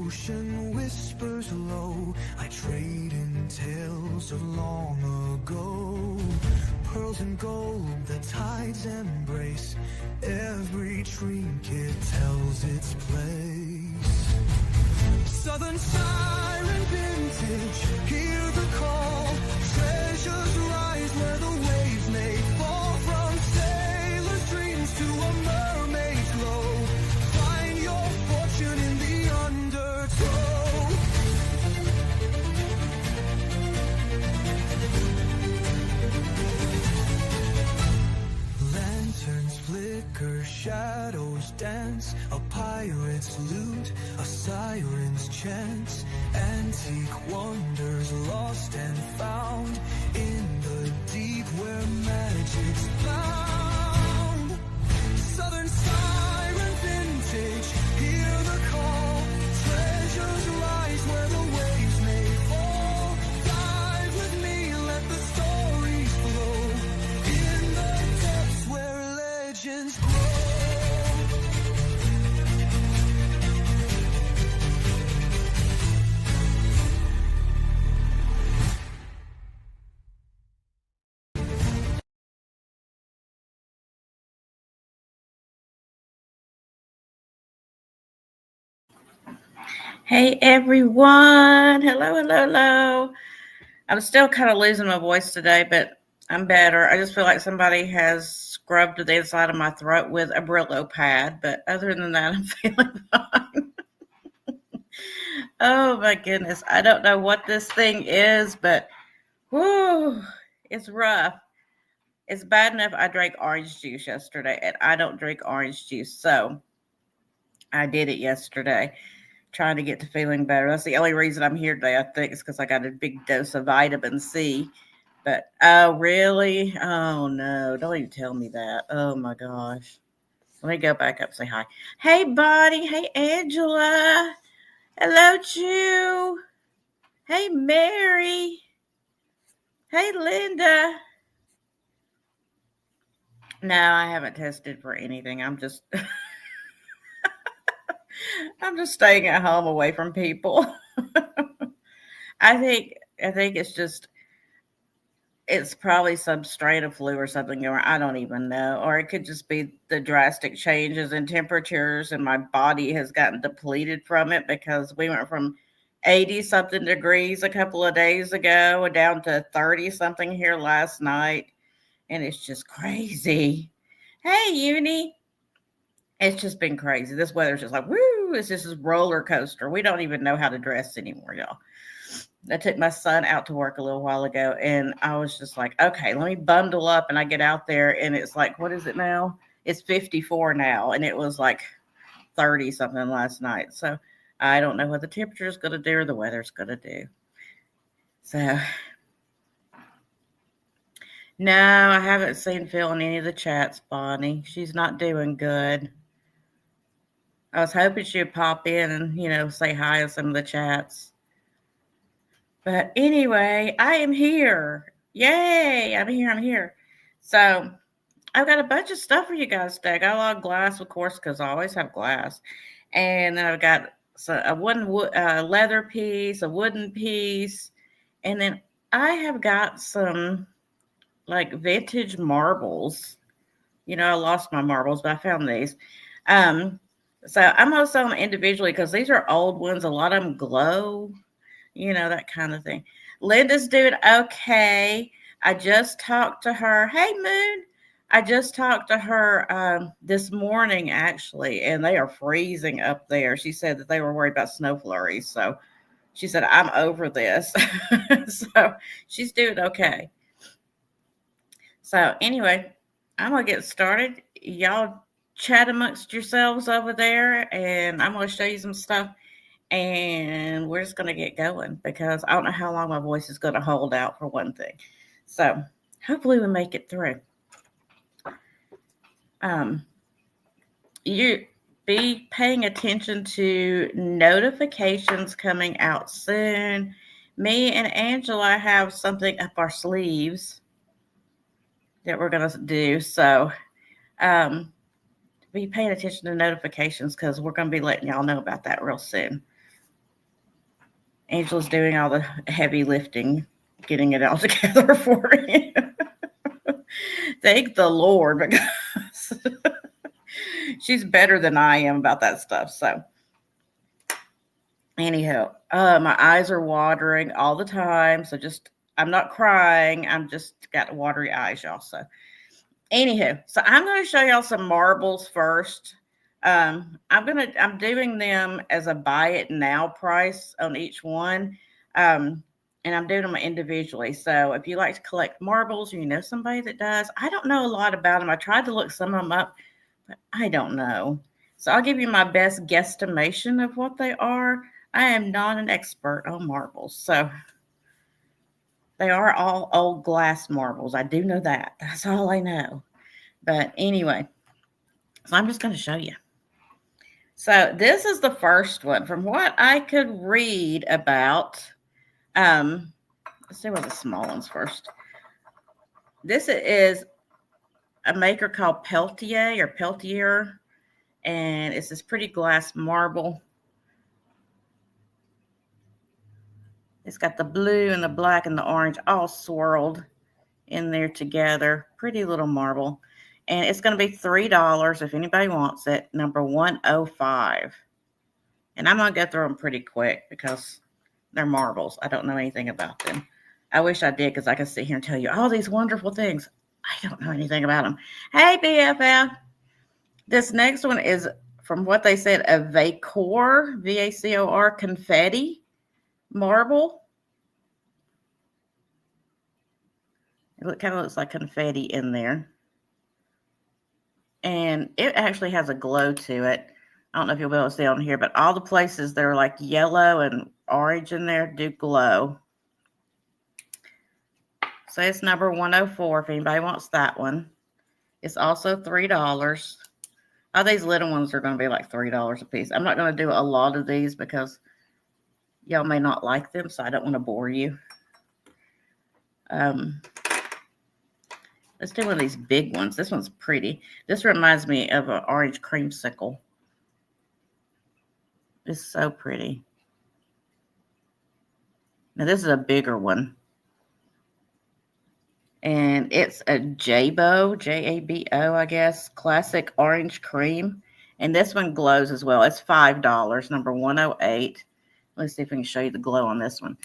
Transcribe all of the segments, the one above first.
ocean whispers low. I trade in tales of long ago. Pearls and gold, the tides embrace. Every trinket tells its place. Southern siren vintage, hear the call. Treasures rise where the waves may fall. From sailors' dreams to a mermaid's glow. Find your fortune in the undertow. Lanterns flicker, shadows dance. A pirate's loot, a siren's chant. Antique wonders lost and found in the deep where magic's found. Southern siren vintage, hear the call. Treasures rise where the waves may fall. Dive with me, let the stories flow. In the depths where legends grow. Hey everyone. Hello. I'm still kind of losing my voice today, but I'm better. I just feel like somebody has scrubbed the inside of my throat with a Brillo pad, but other than that, I'm feeling fine. Oh my goodness. I don't know what this thing is, but whoo, it's rough. It's bad enough I drank orange juice yesterday, and I don't drink orange juice, so I did it yesterday. Trying to get to feeling better. That's the only reason I'm here today, I think, is because I got a big dose of vitamin C. But oh, really? Oh no! Don't even tell me that. Oh my gosh! Let me go back up and say hi. Hey, Bonnie. Hey, Angela. Hello, Jew. Hey, Mary. Hey, Linda. No, I haven't tested for anything. I'm just staying at home away from people. I think it's probably some strain of flu or something going. I don't even know, or it could just be the drastic changes in temperatures, and my body has gotten depleted from it because we went from 80 something degrees a couple of days ago down to 30 something here last night, and it's just crazy. Hey, Uni. It's just been crazy. This weather's just like, woo, it's just this roller coaster. We don't even know how to dress anymore, y'all. I took my son out to work a little while ago, and I was just like, okay, let me bundle up. And I get out there, and it's like, what is it now? It's 54 now, and it was like 30 something last night. So I don't know what the temperature is going to do or the weather's going to do. So, no, I haven't seen Phil in any of the chats, Bonnie. She's not doing good. I was hoping she'd pop in and, say hi in some of the chats. But anyway, I am here. Yay! I'm here. So I've got a bunch of stuff for you guys today. I got a lot of glass, of course, because I always have glass. And then I've got a wooden leather piece, a wooden piece, and then I have got some like vintage marbles. I lost my marbles, but I found these. Um, so I'm gonna sell them individually because these are old ones. A lot of them glow, that kind of thing. Linda's doing okay. I just talked to her. Hey, Moon. I just talked to her this morning, actually, and they are freezing up there. She said that they were worried about snow flurries. So she said, I'm over this. So she's doing okay. So, anyway, I'm going to get started. Y'all chat amongst yourselves over there, and I'm going to show you some stuff and we're just going to get going because I don't know how long my voice is going to hold out for one thing. So hopefully we make it through. You be paying attention to notifications coming out soon. Me and Angela have something up our sleeves that we're going to do. So be paying attention to notifications because we're going to be letting y'all know about that real soon. Angela's doing all the heavy lifting, getting it all together for me. Thank the Lord, because she's better than I am about that stuff. So, anyhow, my eyes are watering all the time. So just, I'm not crying. I'm just got watery eyes, y'all. So, anywho, so I'm going to show y'all some marbles first. I'm doing them as a buy it now price on each one. And I'm doing them individually. So if you like to collect marbles or you know somebody that does, I don't know a lot about them. I tried to look some of them up, but I don't know. So I'll give you my best guesstimation of what they are. I am not an expert on marbles. So they are all old glass marbles. I do know that. That's all I know. But anyway, so I'm just going to show you. So this is the first one. From what I could read about, let's see what the small ones first. This is a maker called Peltier, and it's this pretty glass marble. It's got the blue and the black and the orange all swirled in there together. Pretty little marble. And it's going to be $3 if anybody wants it. Number 105. And I'm going to go through them pretty quick because they're marbles. I don't know anything about them. I wish I did because I could sit here and tell you all these wonderful things. I don't know anything about them. Hey, BFF. This next one is, from what they said, a Vacor, V-A-C-O-R, confetti marble. It kind of looks like confetti in there. And it actually has a glow to it. I don't know if you'll be able to see on here, but all the places that are like yellow and orange in there do glow. So it's number 104 if anybody wants that one. It's also $3. All these little ones are going to be like $3 a piece. I'm not going to do a lot of these because y'all may not like them, so I don't want to bore you. Let's do one of these big ones. This one's pretty. This reminds me of an orange creamsicle. It's so pretty. Now this is a bigger one. And it's a Jabo, J-A-B-O, I guess. Classic orange cream. And this one glows as well. It's $5, number 108. Let's see if we can show you the glow on this one.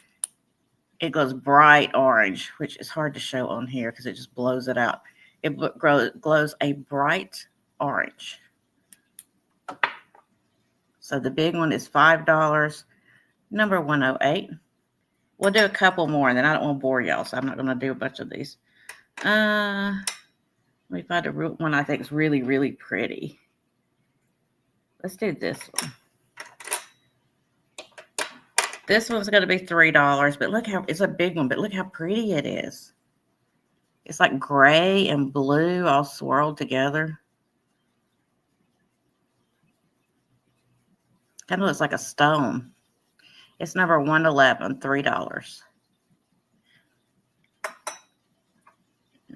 It glows bright orange, which is hard to show on here because it just blows it out. It glows a bright orange. So the big one is $5, number 108. We'll do a couple more, and then I don't want to bore y'all, so I'm not going to do a bunch of these. Let me find a one I think is really, really pretty. Let's do this one. This one's going to be $3, but look how, it's a big one, but look how pretty it is. It's like gray and blue all swirled together. Kind of looks like a stone. It's number 111, $3.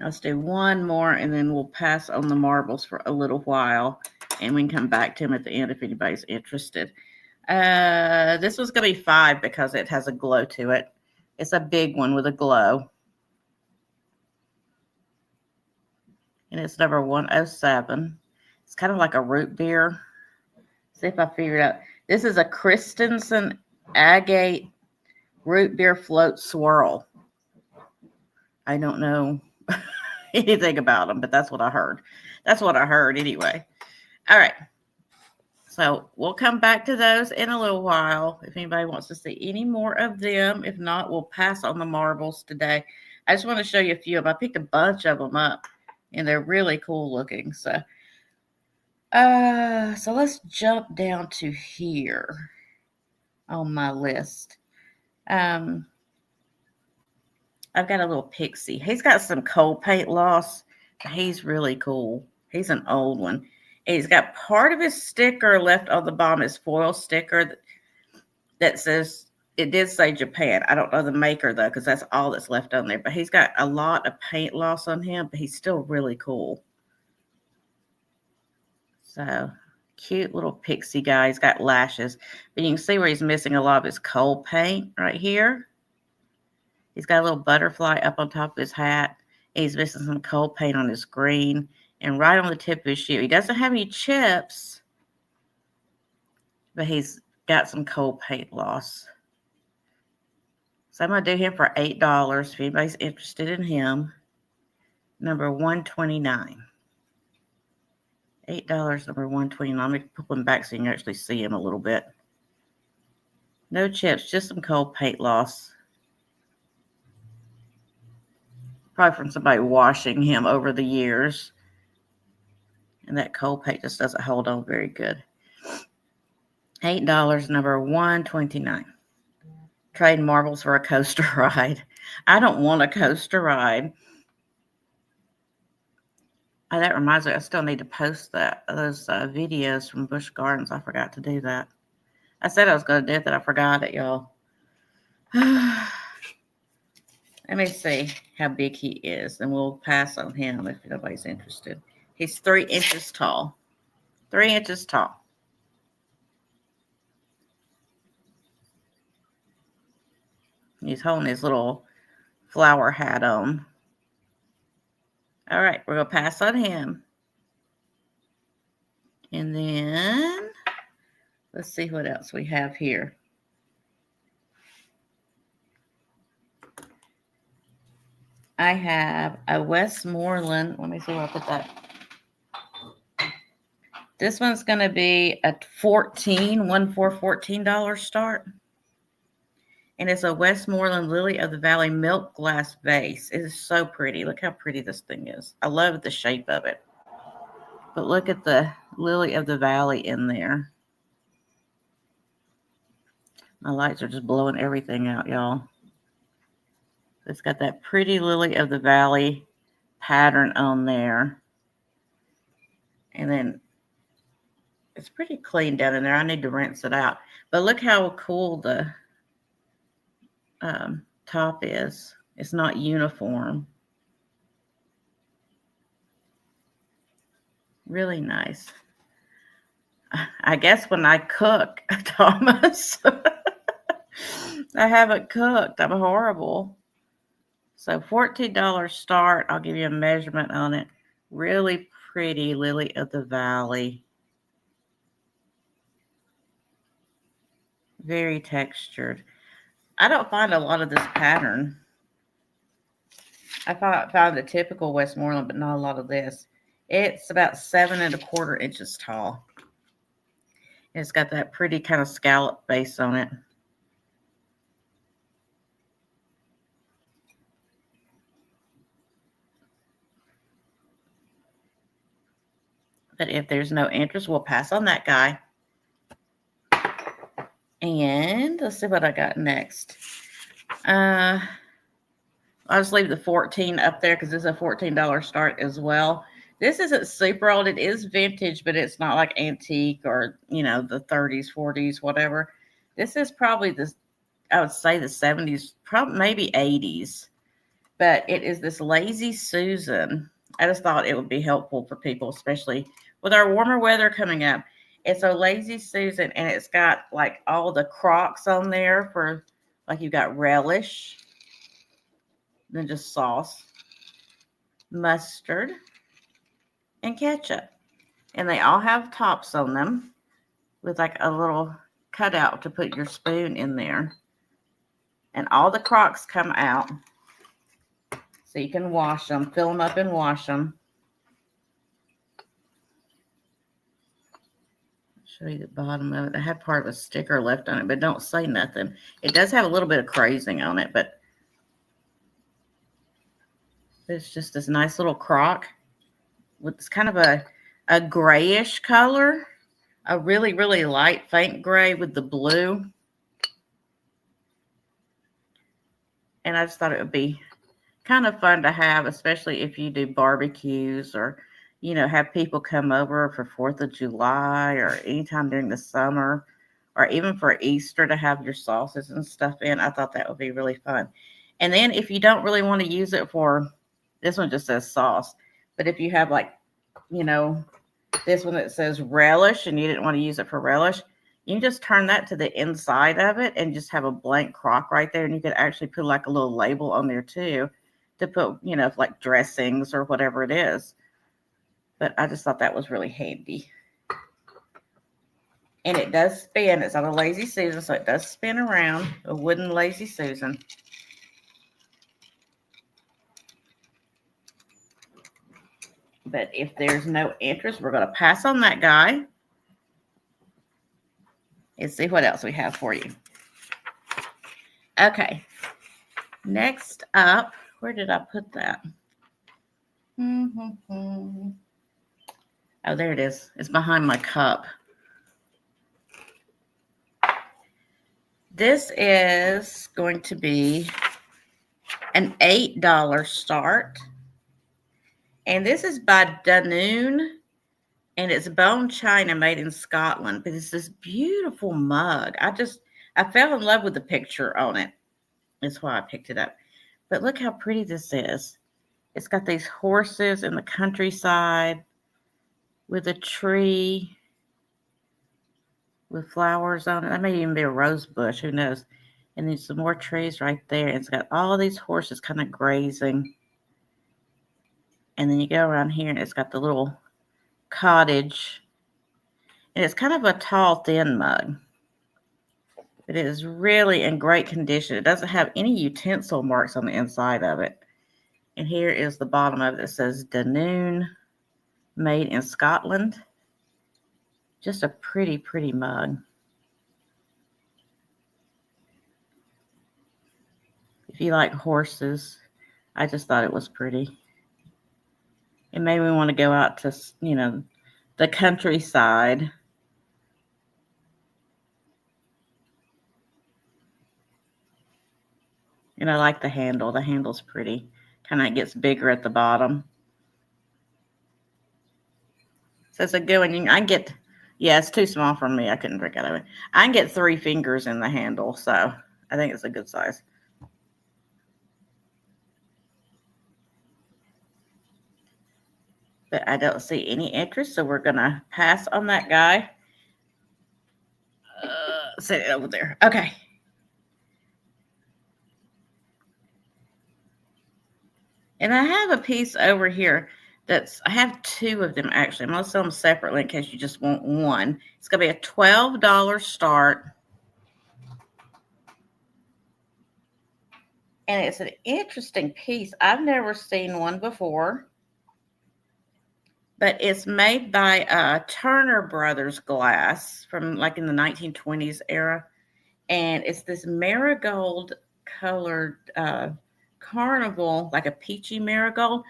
Let's do one more, and then we'll pass on the marbles for a little while, and we can come back to them at the end if anybody's interested. This one's going to be $5 because it has a glow to it. It's a big one with a glow. And it's number 107. It's kind of like a root beer. See if I figure it out. This is a Christensen Agate root beer float swirl. I don't know anything about them, but that's what I heard. That's what I heard anyway. All right. So we'll come back to those in a little while if anybody wants to see any more of them. If not, we'll pass on the marbles today. I just want to show you a few of them. I picked a bunch of them up, and they're really cool looking. So let's jump down to here on my list. I've got a little pixie. He's got some coal paint loss. He's really cool. He's an old one. And he's got part of his sticker left on the bottom, his foil sticker that says, it did say Japan. I don't know the maker though, because that's all that's left on there. But he's got a lot of paint loss on him, but he's still really cool. So Cute little pixie guy. He's got lashes. But you can see where he's missing a lot of his coal paint right here. He's got a little butterfly up on top of his hat. He's missing some coal paint on his green. And right on the tip of his shoe. He doesn't have any chips. But he's got some coal paint loss. So I'm going to do him for $8 if anybody's interested in him. Number 129. $8, number 129. Let me pull him back so you can actually see him a little bit. No chips, just some coal paint loss. Probably from somebody washing him over the years. And that coal paint just doesn't hold on very good. $8, number 129. Trading marbles for a coaster ride. I don't want a coaster ride. Oh, that reminds me, I still need to post those videos from Busch Gardens. I forgot to do that. I said I was going to do it, that I forgot it, y'all. Let me see how big he is, and we'll pass on him if nobody's interested. He's 3 inches tall. 3 inches tall. He's holding his little flower hat on. All right, we're going to pass on him. And then, let's see what else we have here. I have a Westmoreland. Let me see where I put that. This one's going to be a $14 start. And it's a Westmoreland Lily of the Valley milk glass vase. It is so pretty. Look how pretty this thing is. I love the shape of it. But look at the Lily of the Valley in there. My lights are just blowing everything out, y'all. It's got that pretty Lily of the Valley pattern on there. And then it's pretty clean down in there. I need to rinse it out. But look how cool the top is. It's not uniform. Really nice. I guess when I cook, Thomas, I haven't cooked. I'm horrible. So $14 start. I'll give you a measurement on it. Really pretty Lily of the Valley. Very textured. I don't find a lot of this pattern. I found the typical Westmoreland, but not a lot of this. It's about 7 1/4 inches tall. It's got that pretty kind of scallop base on it. But if there's no interest, we'll pass on that guy. And let's see what I got next. I'll just leave the 14 up there because it's a $14 start as well. This isn't super old. It is vintage, but it's not like antique or, the 30s, 40s, whatever. This is probably I would say the 70s, probably maybe 80s. But it is this Lazy Susan. I just thought it would be helpful for people, especially with our warmer weather coming up. It's a Lazy Susan, and it's got like all the Crocs on there for, like, you've got relish, then just sauce, mustard, and ketchup. And they all have tops on them with like a little cutout to put your spoon in there. And all the Crocs come out. So you can wash them, fill them up and wash them. Show you the bottom of it. I had part of a sticker left on it, but don't say nothing. It does have a little bit of crazing on it, but it's just this nice little Croc with kind of a grayish color, a really, really light, faint gray with the blue. And I just thought it would be kind of fun to have, especially if you do barbecues or, have people come over for 4th of July or anytime during the summer, or even for Easter to have your sauces and stuff in. I thought that would be really fun. And then if you don't really want to use it for, this one just says sauce, but if you have like, this one that says relish and you didn't want to use it for relish, you can just turn that to the inside of it and just have a blank crock right there. And you could actually put like a little label on there too to put, you know, like dressings or whatever it is. But I just thought that was really handy. And it does spin. It's on a Lazy Susan, so it does spin around, a wooden Lazy Susan. But if there's no interest, we're going to pass on that guy. And see what else we have for you. Okay. Next up, where did I put that? Oh, there it is. It's behind my cup. This is going to be an $8 start. And this is by Danone. And it's bone china made in Scotland. But it's this beautiful mug. I fell in love with the picture on it. That's why I picked it up. But look how pretty this is. It's got these horses in the countryside with a tree with flowers on it. That may even be a rose bush. Who knows? And there's some more trees right there. It's got all these horses kind of grazing. And then you go around here and it's got the little cottage. And it's kind of a tall, thin mug. It is really in great condition. It doesn't have any utensil marks on the inside of it. And here is the bottom of it that says Danone, made in Scotland. Just a pretty, pretty mug. If you like horses, I just thought it was pretty. It made me want to go out to, you know, the countryside. And I like the handle. The handle's pretty. Kind of gets bigger at the bottom. So it's a good one. I can get, yeah, it's too small for me. I couldn't drink out of it. I can get 3 fingers in the handle. So I think it's a good size. But I don't see any interest. So we're going to pass on that guy. Set it over there. Okay. And I have a piece over here I have 2 of them actually. I'm going to sell them separately in case you just want one. It's going to be a $12 start. And it's an interesting piece. I've never seen one before. But it's made by Turner Brothers glass from like in the 1920s era. And it's this marigold colored carnival, like a peachy marigold,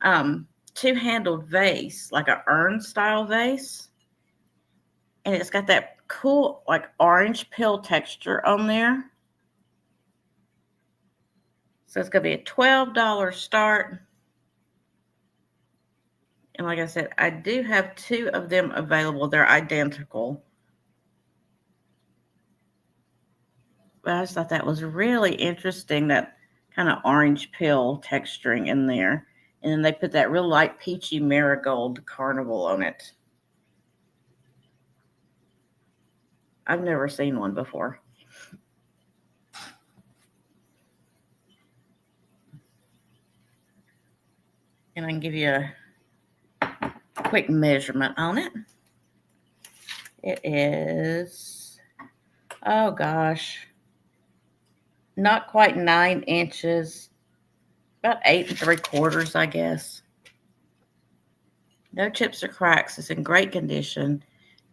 2-handled vase, like an urn style vase. And it's got that cool like orange peel texture on there. So it's going to be a $12 start. And like I said, I do have 2 of them available. They're identical. But I just thought that was really interesting, that kind of orange peel texturing in there. And then they put that real light peachy marigold carnival on it. I've never seen one before. And I can give you a quick measurement on it. It is, oh gosh, not quite 9 inches, about 8 3/4, I guess. No chips or cracks. It's in great condition.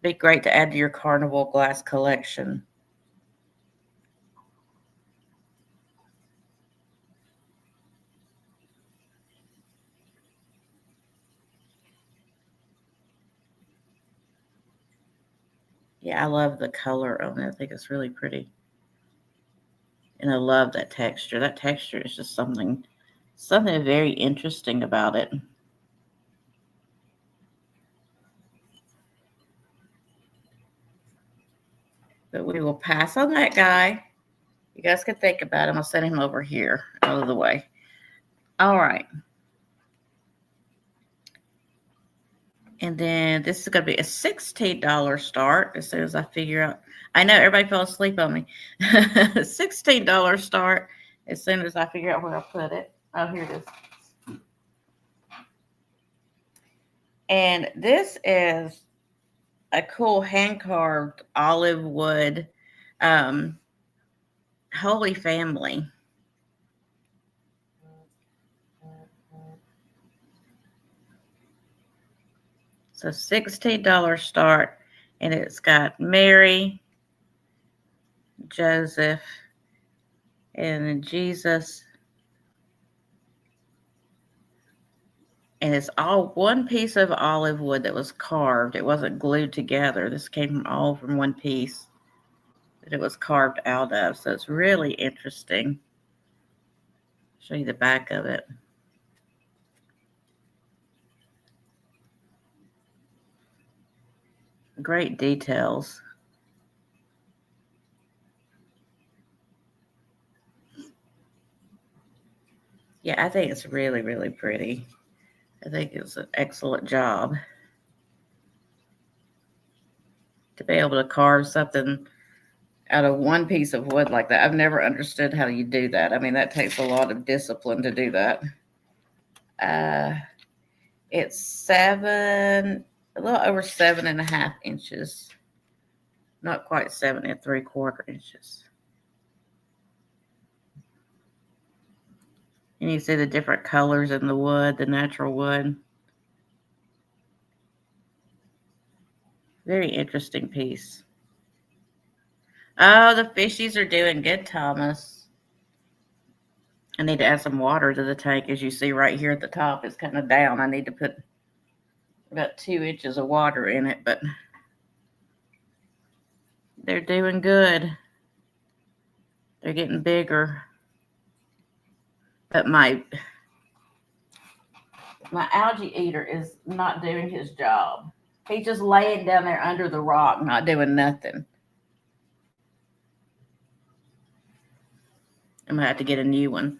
Be great to add to your carnival glass collection. Yeah, I love the color on it. I think it's really pretty. And I love that texture. That texture is just something very interesting about it. But we will pass on that guy. You guys can think about him. I'll send him over here out of the way. All right. And then this is going to be a $16 start as soon as I figure out. I know everybody fell asleep on me. $16 start as soon as I figure out where I'll put it. Oh, here it is. And this is a cool hand-carved olive wood Holy Family. So $16 start, and it's got Mary, Joseph, and then Jesus. And it's all one piece of olive wood that was carved. It wasn't glued together. This came all from one piece that it was carved out of. So it's really interesting. I'll show you the back of it. Great details. Yeah, I think it's really, really pretty. I think it's an excellent job to be able to carve something out of one piece of wood like that. I've never understood how you do that. I mean, that takes a lot of discipline to do that. It's a little over 7.5 inches. Not quite 7 3/4 inches. And you see the different colors in the wood, the natural wood. Very interesting piece. Oh, the fishies are doing good, Thomas. I need to add some water to the tank. As you see right here at the top, it's kind of down. I need to put about 2 inches of water in it, but they're doing good. They're getting bigger. But my algae eater is not doing his job. He's just laying down there under the rock, not doing nothing. I'm going to have to get a new one.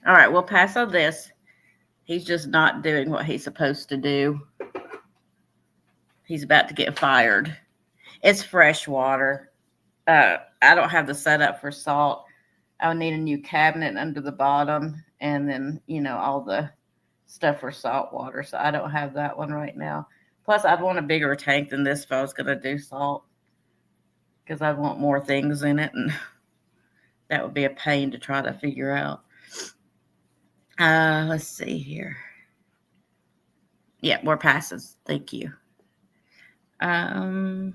All right, we'll pass on this. He's just not doing what he's supposed to do. He's about to get fired. It's fresh water. I don't have the setup for salt. I'll need a new cabinet under the bottom, and then, all the stuff for salt water. So I don't have that one right now. Plus, I'd want a bigger tank than this if I was going to do salt, because I'd want more things in it, and that would be a pain to try to figure out. Let's see here. Yeah, more passes. Thank you. Trying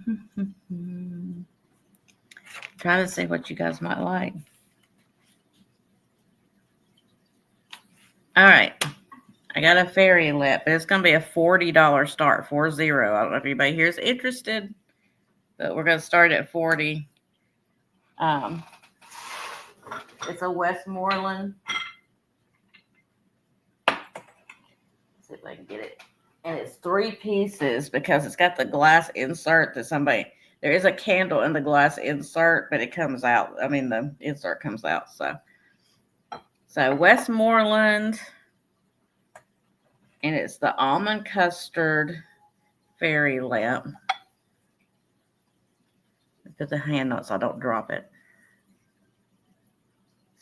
to see what you guys might like. All right. I got a fairy lip, but it's going to be a $40 start, 40. I don't know if anybody here is interested, but we're going to start at 40. It's a Westmoreland. Let's see if I can get it. And it's 3 pieces because it's got the glass insert that there is a candle in the glass insert, but it comes out. I mean, the insert comes out. So Westmoreland, and it's the almond custard fairy lamp. Put the hand on it so I don't drop it.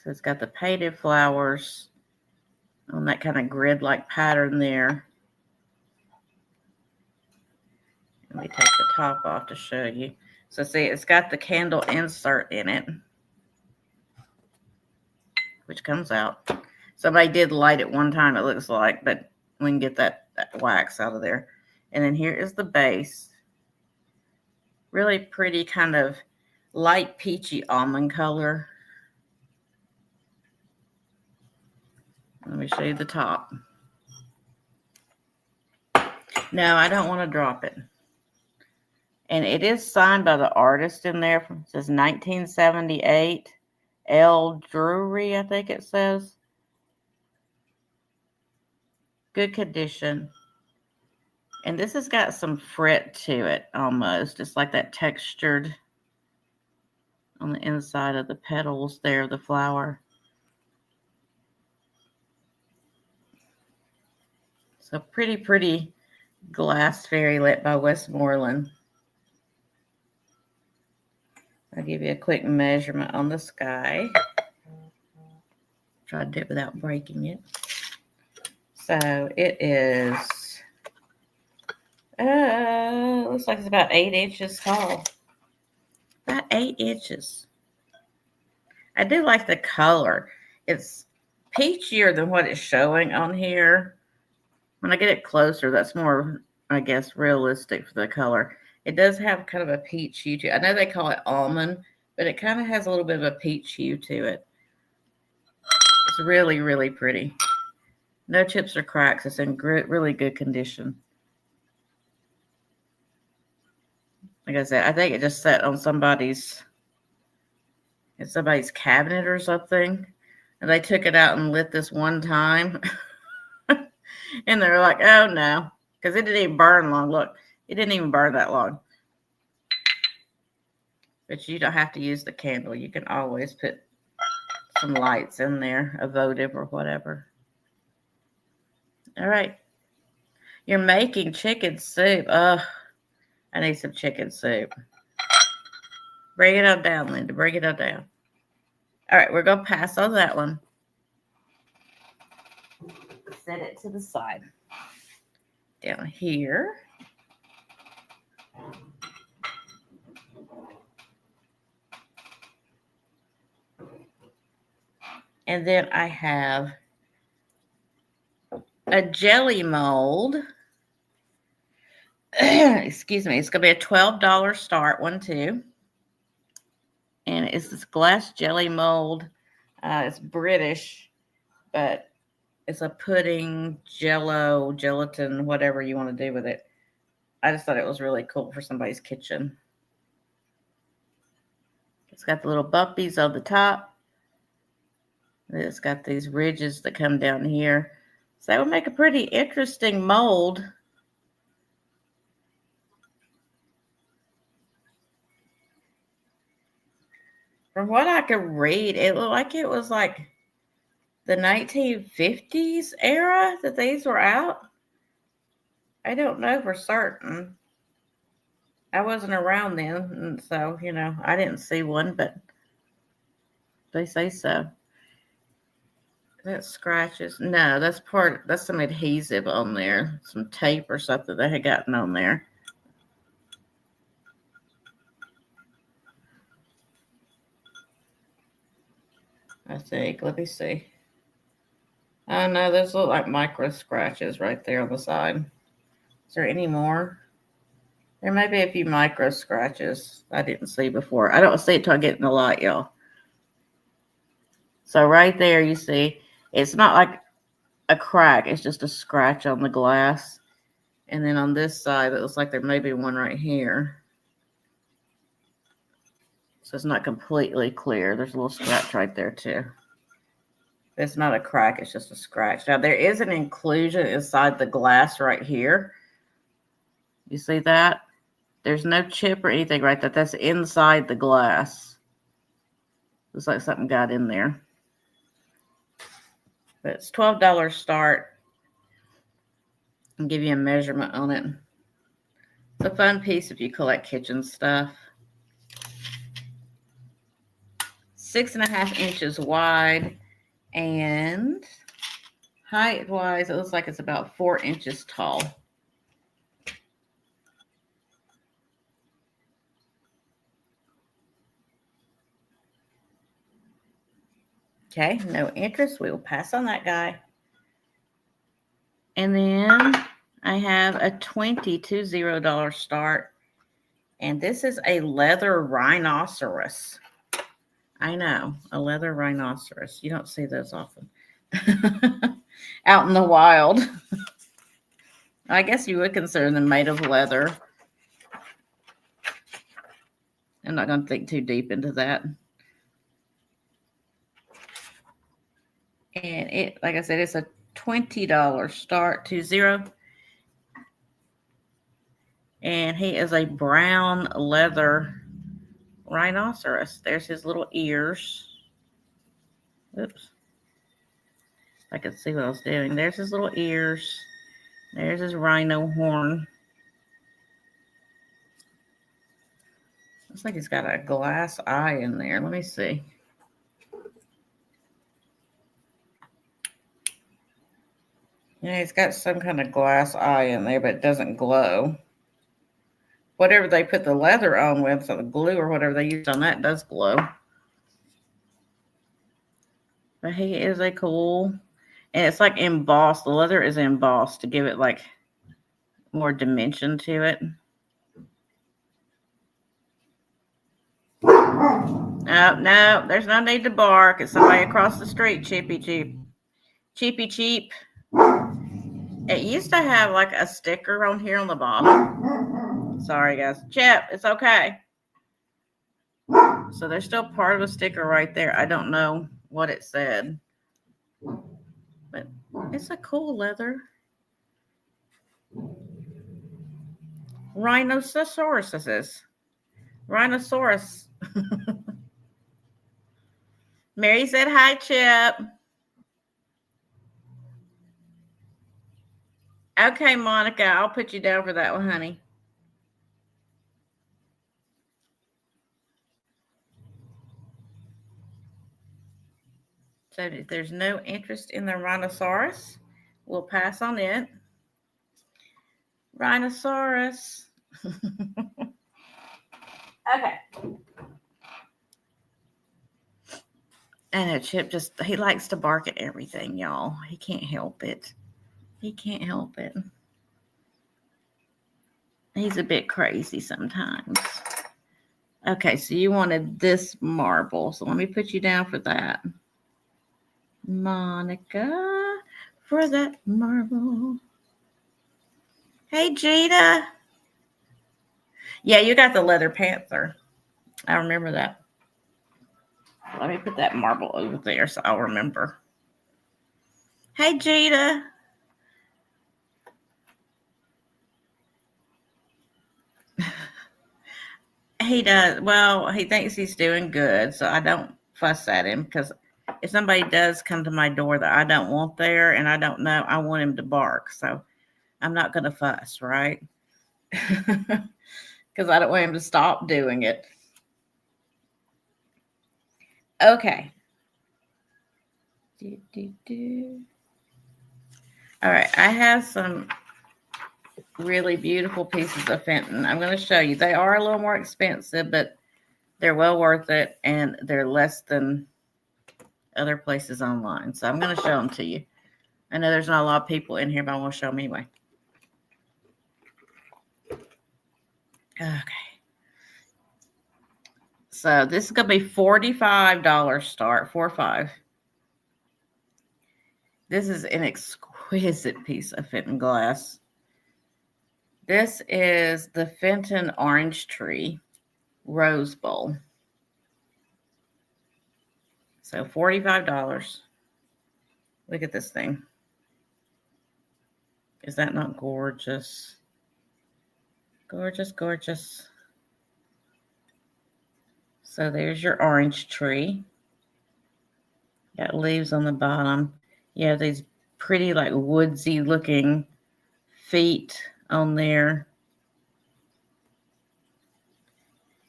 So it's got the painted flowers on that kind of grid-like pattern there. Let me take the top off to show you. So see, it's got the candle insert in it, which comes out. Somebody did light it one time, it looks like, but we can get that wax out of there. And then here is the base. Really pretty kind of light peachy almond color. Let me show you the top. No, I don't want to drop it. And it is signed by the artist in there. It says 1978. L. Drury, I think it says. Good condition. And this has got some fret to it almost. It's like that textured on the inside of the petals there, the flower. So pretty Glass Fairy lit by Westmoreland. I'll give you a quick measurement on the sky. Try to do it without breaking it. So it is, looks like it's about 8 inches tall. About 8 inches. I do like the color. It's peachier than what it's showing on here. When I get it closer, that's more, I guess, realistic for the color. It does have kind of a peach hue to it. I know they call it almond, but it kind of has a little bit of a peach hue to it. It's really, really pretty. No chips or cracks. It's in really good condition. Like I said, I think it just sat on somebody's cabinet or something. And they took it out and lit this one time. And they're like, oh no. Because it didn't even burn long. Look, it didn't even burn that long. But you don't have to use the candle. You can always put some lights in there, a votive or whatever. All right. You're making chicken soup. Ugh, I need some chicken soup. Bring it on down, Linda. Bring it on down. All right, we're going to pass on that one. Set it to the side. Down here. And then I have a jelly mold. Excuse me. It's going to be a $12 start, one, too. And it's this glass jelly mold. It's British, but it's a pudding, jello, gelatin, whatever you want to do with it. I just thought it was really cool for somebody's kitchen. It's got the little bumpies on the top. It's got these ridges that come down here. So that would make a pretty interesting mold. From what I could read, it looked like it was like the 1950s era that these were out. I don't know for certain. I wasn't around then, and so, I didn't see one, but they say so. That scratches. No, that's some adhesive on there. Some tape or something they had gotten on there. I think. Let me see. Oh, no, those look like micro scratches right there on the side. Is there any more? There may be a few micro scratches I didn't see before. I don't see it till I get in the light, y'all. So right there, you see, it's not like a crack. It's just a scratch on the glass. And then on this side, it looks like there may be one right here. So it's not completely clear. There's a little scratch right there too. It's not a crack. It's just a scratch. Now, there is an inclusion inside the glass right here. You see that? There's no chip or anything right there. That's inside the glass. Looks like something got in there. But it's $12 start. I'll give you a measurement on it. It's a fun piece if you collect kitchen stuff. 6.5 inches wide, and height-wise, it looks like it's about 4 inches tall. Okay, no interest. We will pass on that guy. And then I have a $20 start. And this is a leather rhinoceros. I know, a leather rhinoceros. You don't see those often. Out in the wild. I guess you would consider them made of leather. I'm not going to think too deep into that. And it, like I said, it's a $20 start, 20. And he is a brown leather rhinoceros. There's his little ears. Oops. I could see what I was doing. There's his little ears. There's his rhino horn. Looks like he's got a glass eye in there. Let me see. Yeah, he's got some kind of glass eye in there, but it doesn't glow. Whatever they put the leather on with, so the glue or whatever they used on that does glow. But he is a cool, and it's like embossed. The leather is embossed to give it like more dimension to it. Oh, no, there's no need to bark. It's somebody across the street, Chippy Cheep. Cheapy Cheep. It used to have like a sticker on here on the bottom. Sorry, guys. Chip, it's okay. So there's still part of a sticker right there. I don't know what it said. But it's a cool leather. Rhinoceros, this is. Rhinoceros. Mary said hi, Chip. Okay, Monica, I'll put you down for that one, honey. So if there's no interest in the rhinoceros, we'll pass on it. Rhinoceros. Okay. And Chip he likes to bark at everything, y'all. He can't help it. He can't help it. He's a bit crazy sometimes. Okay, so you wanted this marble. So let me put you down for that. Monica, for that marble. Hey, Gita. Yeah, you got the leather panther. I remember that. Let me put that marble over there so I'll remember. Hey, Gita. He does. Well, he thinks he's doing good, so I don't fuss at him because if somebody does come to my door that I don't want there and I don't know, I want him to bark. So I'm not going to fuss, right? Because I don't want him to stop doing it. Okay. All right. I have some really beautiful pieces of Fenton. I'm going to show you. They are a little more expensive, but they're well worth it, and they're less than other places online. So I'm going to show them to you. I know there's not a lot of people in here, but I want to show them anyway. Okay. So this is going to be $45 start, 45. This is an exquisite piece of Fenton glass. This is the Fenton Orange Tree Rose Bowl. So $45. Look at this thing. Is that not gorgeous? Gorgeous, gorgeous. So there's your orange tree. Got leaves on the bottom. You have these pretty, like, woodsy looking feet on there.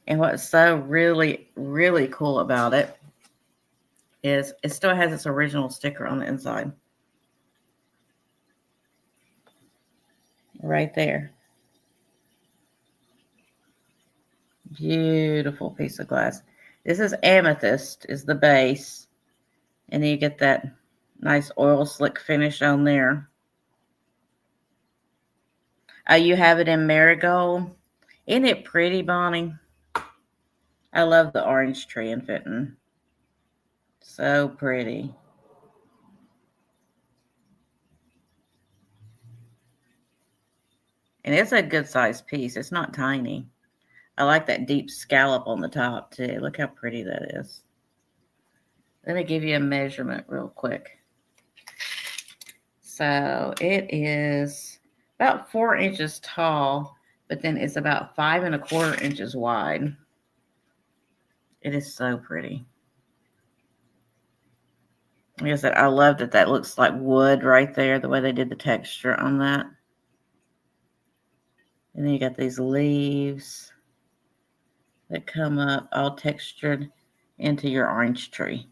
And what's so really, really cool about it is it still has its original sticker on the inside. Right there. Beautiful piece of glass. This is amethyst, is the base. And then you get that nice oil slick finish on there. You have it in marigold. Isn't it pretty, Bonnie? I love the orange tree in Fenton. So pretty. And it's a good sized piece. It's not tiny. I like that deep scallop on the top too. Look how pretty that is. Let me give you a measurement real quick. So it is about 4 inches tall, but then it's about 5 1/4 inches wide. It is so pretty. Like I said, I love that looks like wood right there, the way they did the texture on that. And then you got these leaves that come up all textured into your orange tree.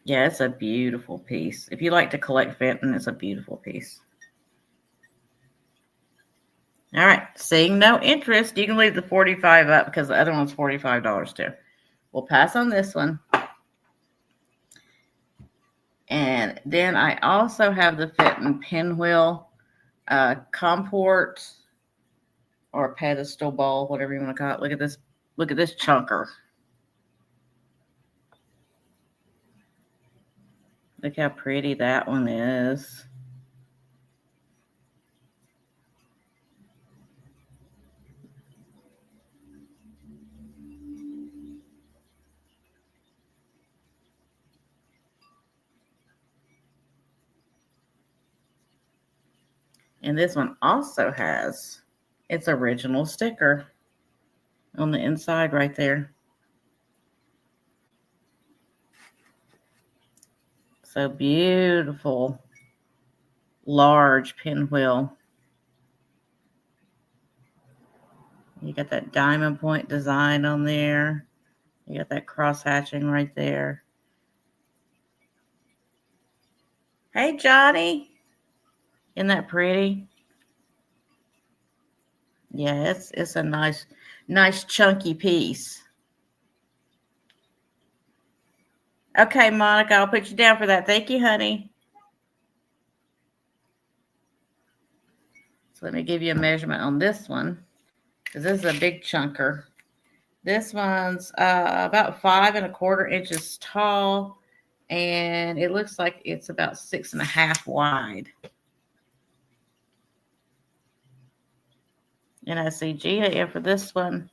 Yeah, it's a beautiful piece. If you like to collect Fenton, it's a beautiful piece. All right, seeing no interest, you can leave the 45 up because the other one's $45 too. We'll pass on this one. And then I also have the Fenton Pinwheel comport or pedestal bowl, whatever you want to call it. Look at this. Look at this chunker. Look how pretty that one is. And this one also has its original sticker on the inside right there. So beautiful, large pinwheel. You got that diamond point design on there. You got that cross hatching right there. Hey, Johnny. Isn't that pretty? Yeah, it's a nice chunky piece. Okay, Monica, I'll put you down for that. Thank you, honey. So let me give you a measurement on this one, because this is a big chunker. This one's about 5 1/4 inches tall, and it looks like it's about 6 1/2 wide. And I see Gina in for this one.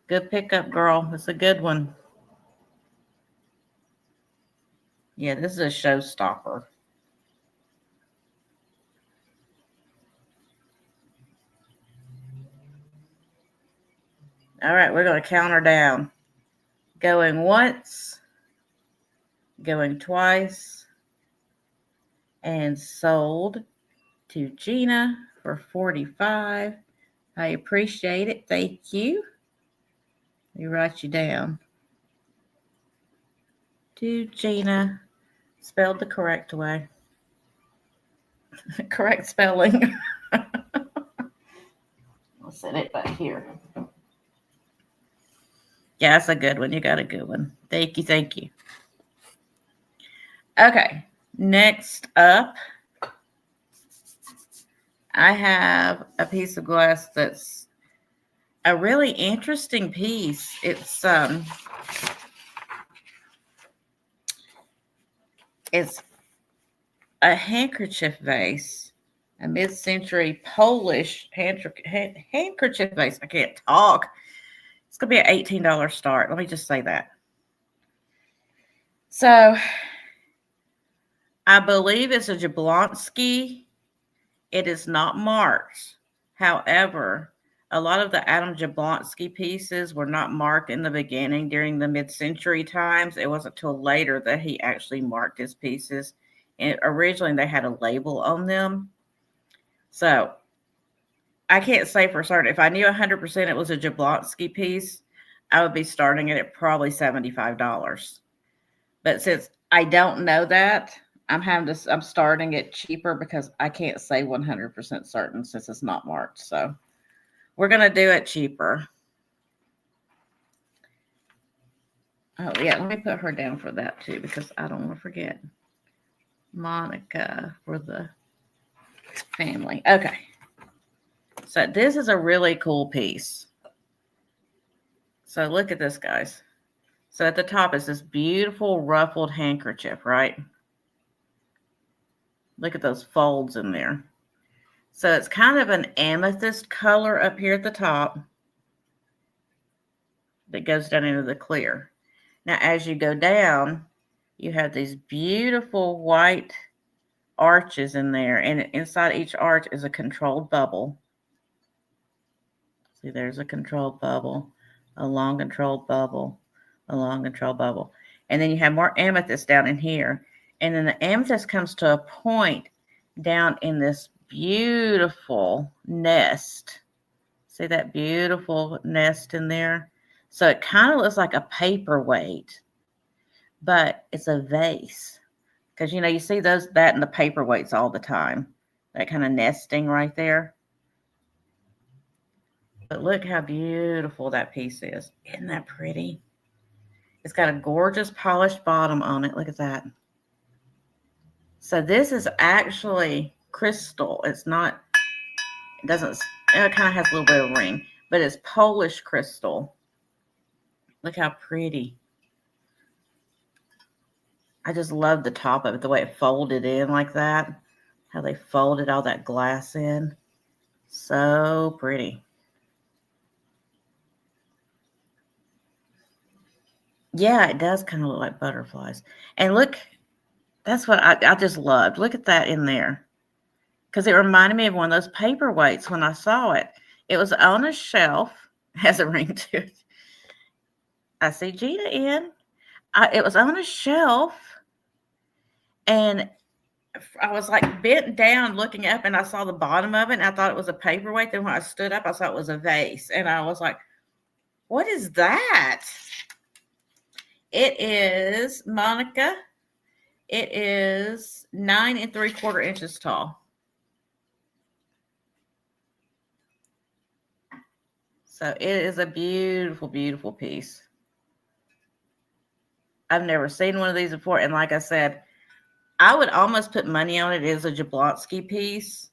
Good pickup, girl. It's a good one. Yeah, this is a showstopper. All right, we're going to count her down. Going once, going twice, and sold to Gina for $45. I appreciate it. Thank you. Let me write you down. To Gina, spelled the correct way. Correct spelling. I'll set it back here. Yeah, that's a good one. You got a good one. Thank you. Thank you. Okay. Next up, I have a piece of glass that's a really interesting piece. It's a handkerchief vase, a mid-century Polish handkerchief vase. I can't talk. It's going to be an $18 start. Let me just say that. So I believe it's a Jablonski. It is not marked. However, a lot of the Adam Jablonski pieces were not marked in the beginning during the mid-century times. It wasn't until later that he actually marked his pieces. And originally they had a label on them. So I can't say for certain. If I knew 100% it was a Jablonski piece, I would be starting it at probably $75. But since I don't know that, I'm starting it cheaper because I can't say 100% certain since it's not marked. So we're going to do it cheaper. Oh, yeah. Let me put her down for that too, because I don't want to forget. Monica for the family. Okay. So this is a really cool piece. So look at this, guys. So at the top is this beautiful ruffled handkerchief, right? Look at those folds in there. So it's kind of an amethyst color up here at the top that goes down into the clear. Now, as you go down, you have these beautiful white arches in there, and inside each arch is a controlled bubble. See, there's a controlled bubble, a long controlled bubble, a long controlled bubble. And then you have more amethyst down in here. And then the amethyst comes to a point down in this beautiful nest. See that beautiful nest in there? So it kind of looks like a paperweight, but it's a vase. Because, you know, you see that in the paperweights all the time. That kind of nesting right there. But look how beautiful that piece is. Isn't that pretty? It's got a gorgeous polished bottom on it. Look at that. So this is actually crystal. It's not, it doesn't, it kind of has a little bit of ring, but it's Polish crystal. Look how pretty. I just love the top of it, the way it folded in like that. How they folded all that glass in. So pretty. Yeah, it does kind of look like butterflies. And look, that's what I just loved. Look at that in there. Because it reminded me of one of those paperweights when I saw it. It was on a shelf. Has a ring to it. I see Gina in. It was on a shelf. And I was like bent down looking up and I saw the bottom of it and I thought it was a paperweight. Then when I stood up, I saw it was a vase. And I was like, what is that? It is, Monica, it is 9 3/4 inches tall. So it is a beautiful, beautiful piece. I've never seen one of these before. And like I said, I would almost put money on it. It is a Jablonski piece,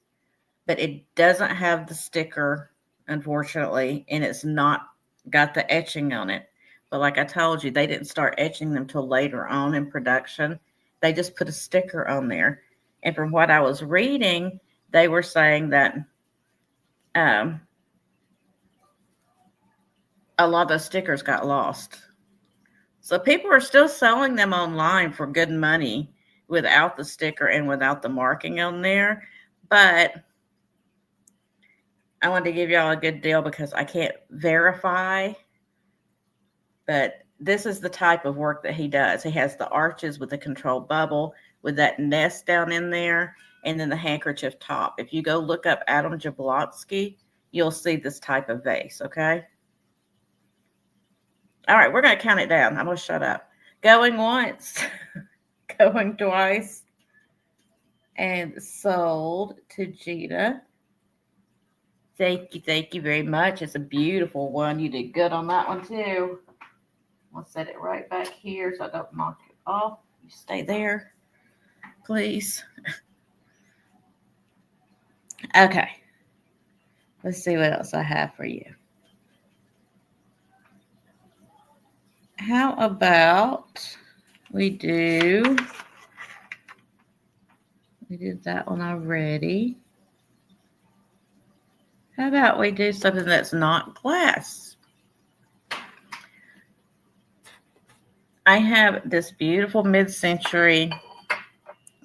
but it doesn't have the sticker, unfortunately, and it's not got the etching on it. But like I told you, they didn't start etching them till later on in production. They just put a sticker on there. And from what I was reading, they were saying that a lot of those stickers got lost. So people are still selling them online for good money without the sticker and without the marking on there. But I wanted to give y'all a good deal because I can't verify. But this is the type of work that he does. He has the arches with the controlled bubble, with that nest down in there, and then the handkerchief top. If you go look up Adam Jablonski, you'll see this type of vase, okay? All right, we're going to count it down. I'm going to shut up. Going once, going twice, and sold to Gina. Thank you very much. It's a beautiful one. You did good on that one too. I'll set it right back here so I don't knock it off. You stay there, please. Okay. Let's see what else I have for you. How about we did that one already. How about we do something that's not glass? I have this beautiful mid-century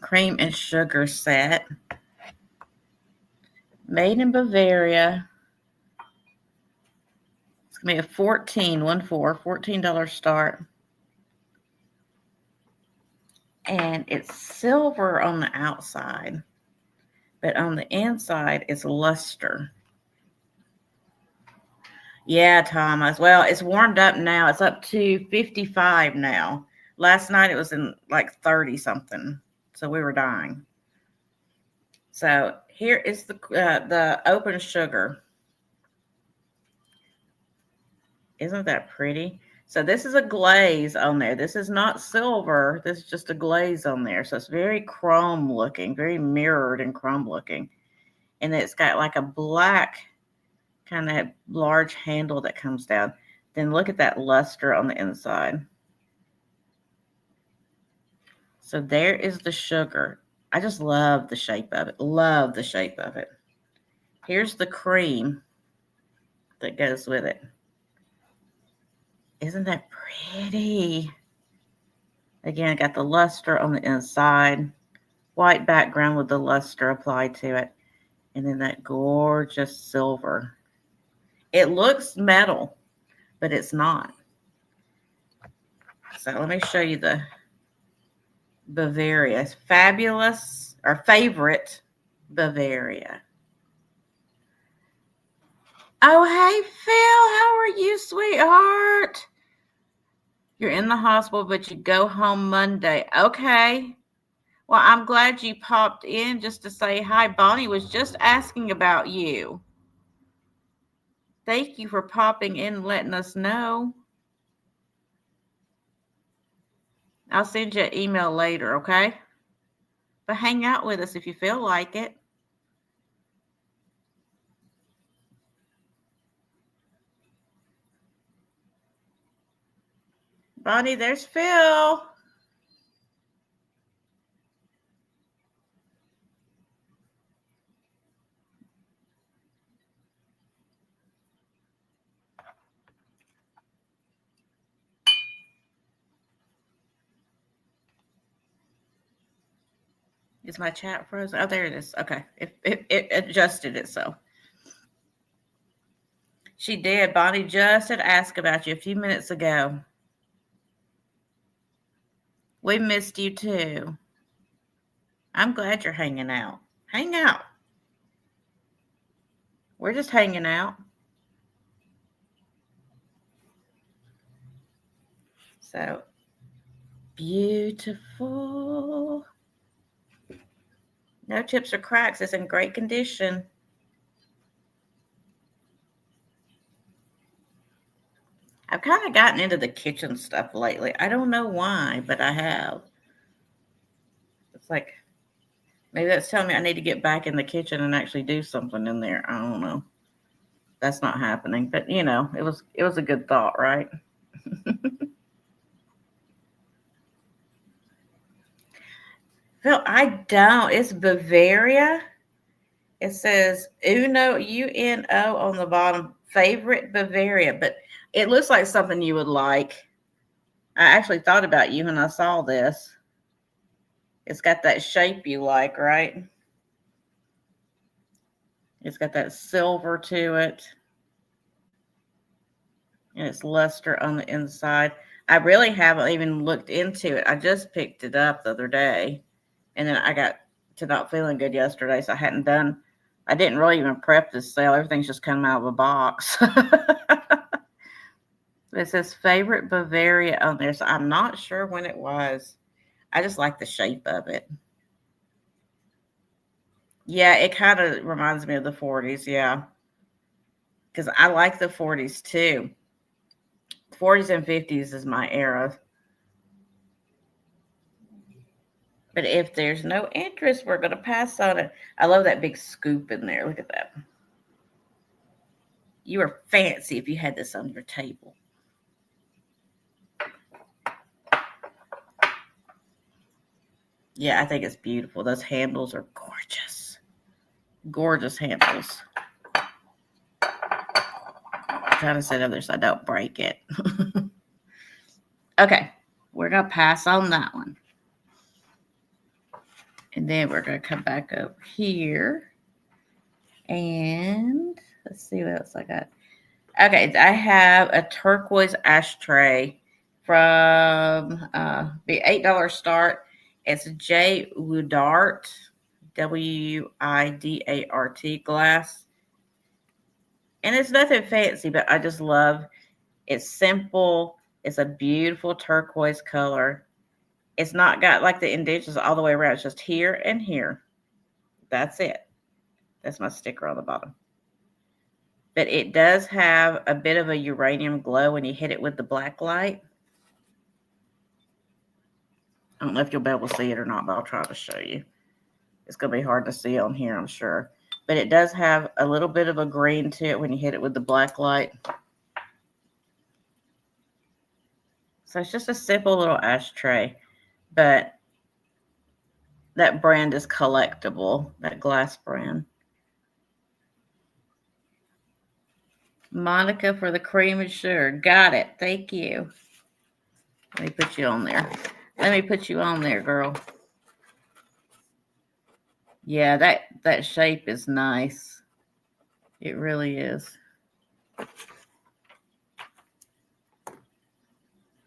cream and sugar set made in Bavaria. It's going to be a $14 start. And it's silver on the outside, but on the inside it's luster. Yeah, Thomas. Well, it's warmed up now. It's up to 55 now. Last night it was in like 30 something. So we were dying. So here is the open sugar. Isn't that pretty? So this is a glaze on there. This is not silver. This is just a glaze on there. So it's very chrome looking, very mirrored and chrome looking. And it's got like a black kind of large handle that comes down. Then look at that luster on the inside. So there is the sugar. I just love the shape of it. Love the shape of it. Here's the cream that goes with it. Isn't that pretty? Again, I got the luster on the inside. White background with the luster applied to it. And then that gorgeous silver. It looks metal, but it's not. So let me show you the Bavaria. Fabulous, or favorite Bavaria. Oh, hey, Phil. How are you, sweetheart? You're in the hospital, but you go home Monday. Okay. Well, I'm glad you popped in just to say hi. Bonnie was just asking about you. Thank you for popping in and letting us know. I'll send you an email later, okay? But hang out with us if you feel like it. Bonnie, there's Phil. Is my chat frozen? Oh, there it is. Okay. It adjusted itself. She did. Bonnie just had asked about you a few minutes ago. We missed you too. I'm glad you're hanging out. Hang out. We're just hanging out. So beautiful. No chips or cracks. It's in great condition. I've kind of gotten into the kitchen stuff lately. I don't know why, but I have. It's like maybe that's telling me I need to get back in the kitchen and actually do something in there. I don't know. That's not happening, but it was a good thought, right? Phil, I don't. It's Bavaria. It says UNO on the bottom. Favorite Bavaria, but it looks like something you would like. I actually thought about you when I saw this. It's got that shape you like, right? It's got that silver to it. And it's luster on the inside. I really haven't even looked into it. I just picked it up the other day. And then I got to not feeling good yesterday, so I didn't really even prep this sale. Everything's just coming out of a box. It says favorite Bavaria on there, so I'm not sure when it was. I just like the shape of it. Yeah, it kind of reminds me of the 40s, yeah. Because I like the 40s too. 40s and 50s is my era. But if there's no interest, we're going to pass on it. I love that big scoop in there. Look at that. You are fancy if you had this on your table. Yeah, I think it's beautiful. Those handles are gorgeous. Gorgeous handles. I'm trying to set other so I don't break it. Okay, we're going to pass on that one. And then we're going to come back over here. And let's see what else I got. Okay, I have a turquoise ashtray from the $8 start. It's J. Widart, Widart glass. And it's nothing fancy, but I just love it's simple. It's a beautiful turquoise color. It's not got like the indentations all the way around. It's just here and here. That's it. That's my sticker on the bottom. But it does have a bit of a uranium glow when you hit it with the black light. I don't know if you'll be able to see it or not, but I'll try to show you. It's going to be hard to see on here, I'm sure. But it does have a little bit of a green to it when you hit it with the black light. So it's just a simple little ashtray. But that brand is collectible, that glass brand. Monica for the cream and sugar. Got it. Thank you. Let me put you on there. Let me put you on there, girl. Yeah, that shape is nice. It really is.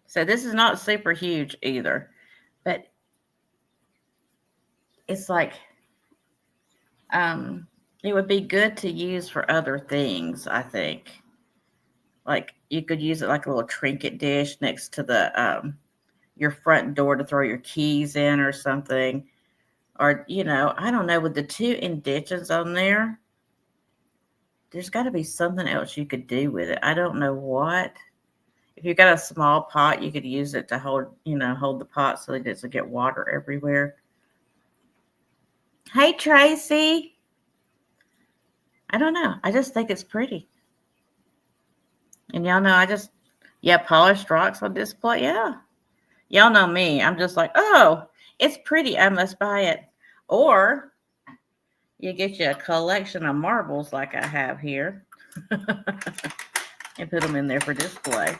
So this is not super huge either, but it's like, It would be good to use for other things, I think. Like you could use it like a little trinket dish next to the your front door to throw your keys in or something. Or, I don't know, with the two indentions on there, there's got to be something else you could do with it. I don't know what. If you got a small pot, you could use it to hold the pot so it doesn't get water everywhere. Hey, Tracy. I don't know. I just think it's pretty. And y'all know polished rocks on display. Yeah. Y'all know me. I'm just like, oh, it's pretty. I must buy it. Or you get you a collection of marbles like I have here and put them in there for display.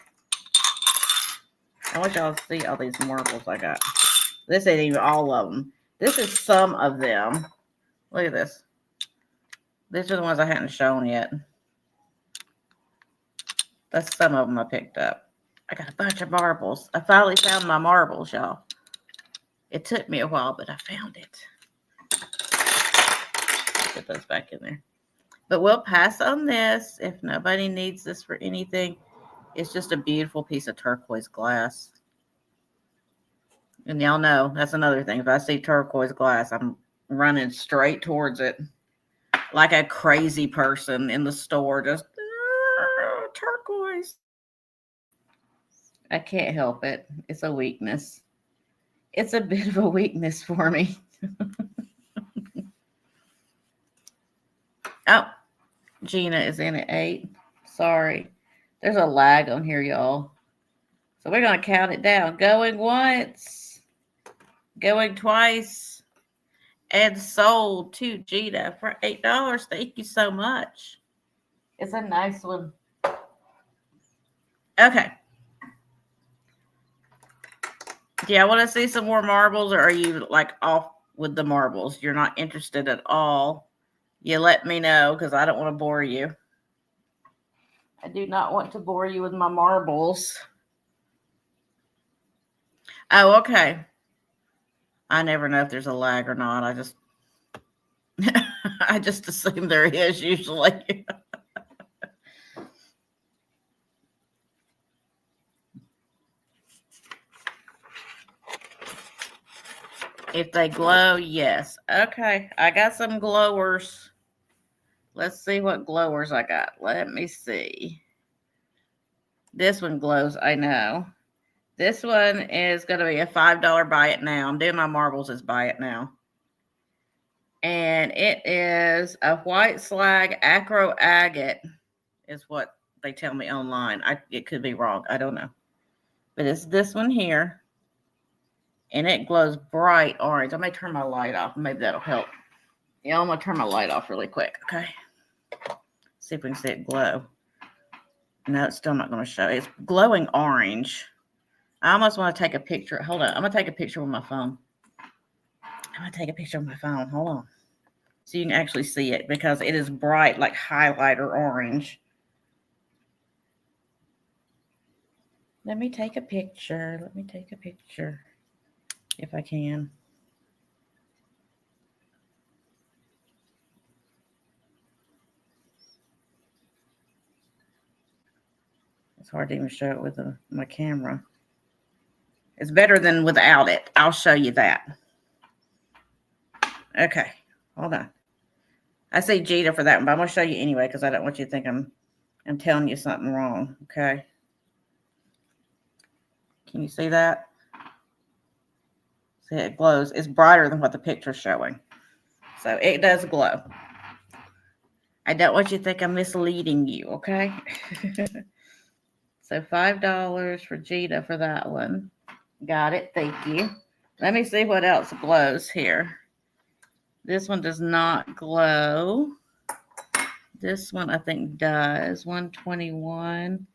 I want y'all to see all these marbles I got. This ain't even all of them. This is some of them. Look at this. These are the ones I hadn't shown yet. That's some of them I picked up. I got a bunch of marbles. I finally found my marbles, y'all. It took me a while, but I found it. Put those back in there. But we'll pass on this if nobody needs this for anything. It's just a beautiful piece of turquoise glass. And y'all know, that's another thing. If I see turquoise glass, I'm running straight towards it. Like a crazy person in the store, just turquoise. I can't help it. It's a weakness. It's a bit of a weakness for me. Oh, Gina is in at 8. Sorry. There's a lag on here, y'all. So we're going to count it down. Going once. Going twice. And sold to Gina for $8. Thank you so much. It's a nice one. Okay. Do y'all want to see some more marbles, or are you like off with the marbles? You're not interested at all. You let me know because I don't want to bore you. I do not want to bore you with my marbles. Oh, okay. I never know if there's a lag or not. I just assume there is usually. If they glow, yes. Okay, I got some glowers. Let's see what glowers I got. Let me see. This one glows, I know. This one is going to be a $5 buy it now. I'm doing my marbles as buy it now. And it is a white slag acro agate is what they tell me online. It could be wrong. I don't know. But it's this one here. And it glows bright orange. I may turn my light off. Maybe that'll help. Yeah, I'm going to turn my light off really quick. Okay. See if we can see it glow. No, it's still not going to show. It's glowing orange. I almost want to take a picture. Hold on. I'm going to take a picture with my phone. Hold on. So you can actually see it because it is bright like highlighter orange. Let me take a picture. If I can. It's hard to even show it with my camera. It's better than without it. I'll show you that. Okay, hold on. I say Gina for that one, but I'm going to show you anyway because I don't want you to think I'm telling you something wrong. Okay. Can you see that? See, it glows. It's brighter than what the picture's showing. So it does glow. I don't want you to think I'm misleading you, okay? So $5 for Gina for that one. Got it. Thank you. Let me see what else glows here. This one does not glow. This one I think does. 121.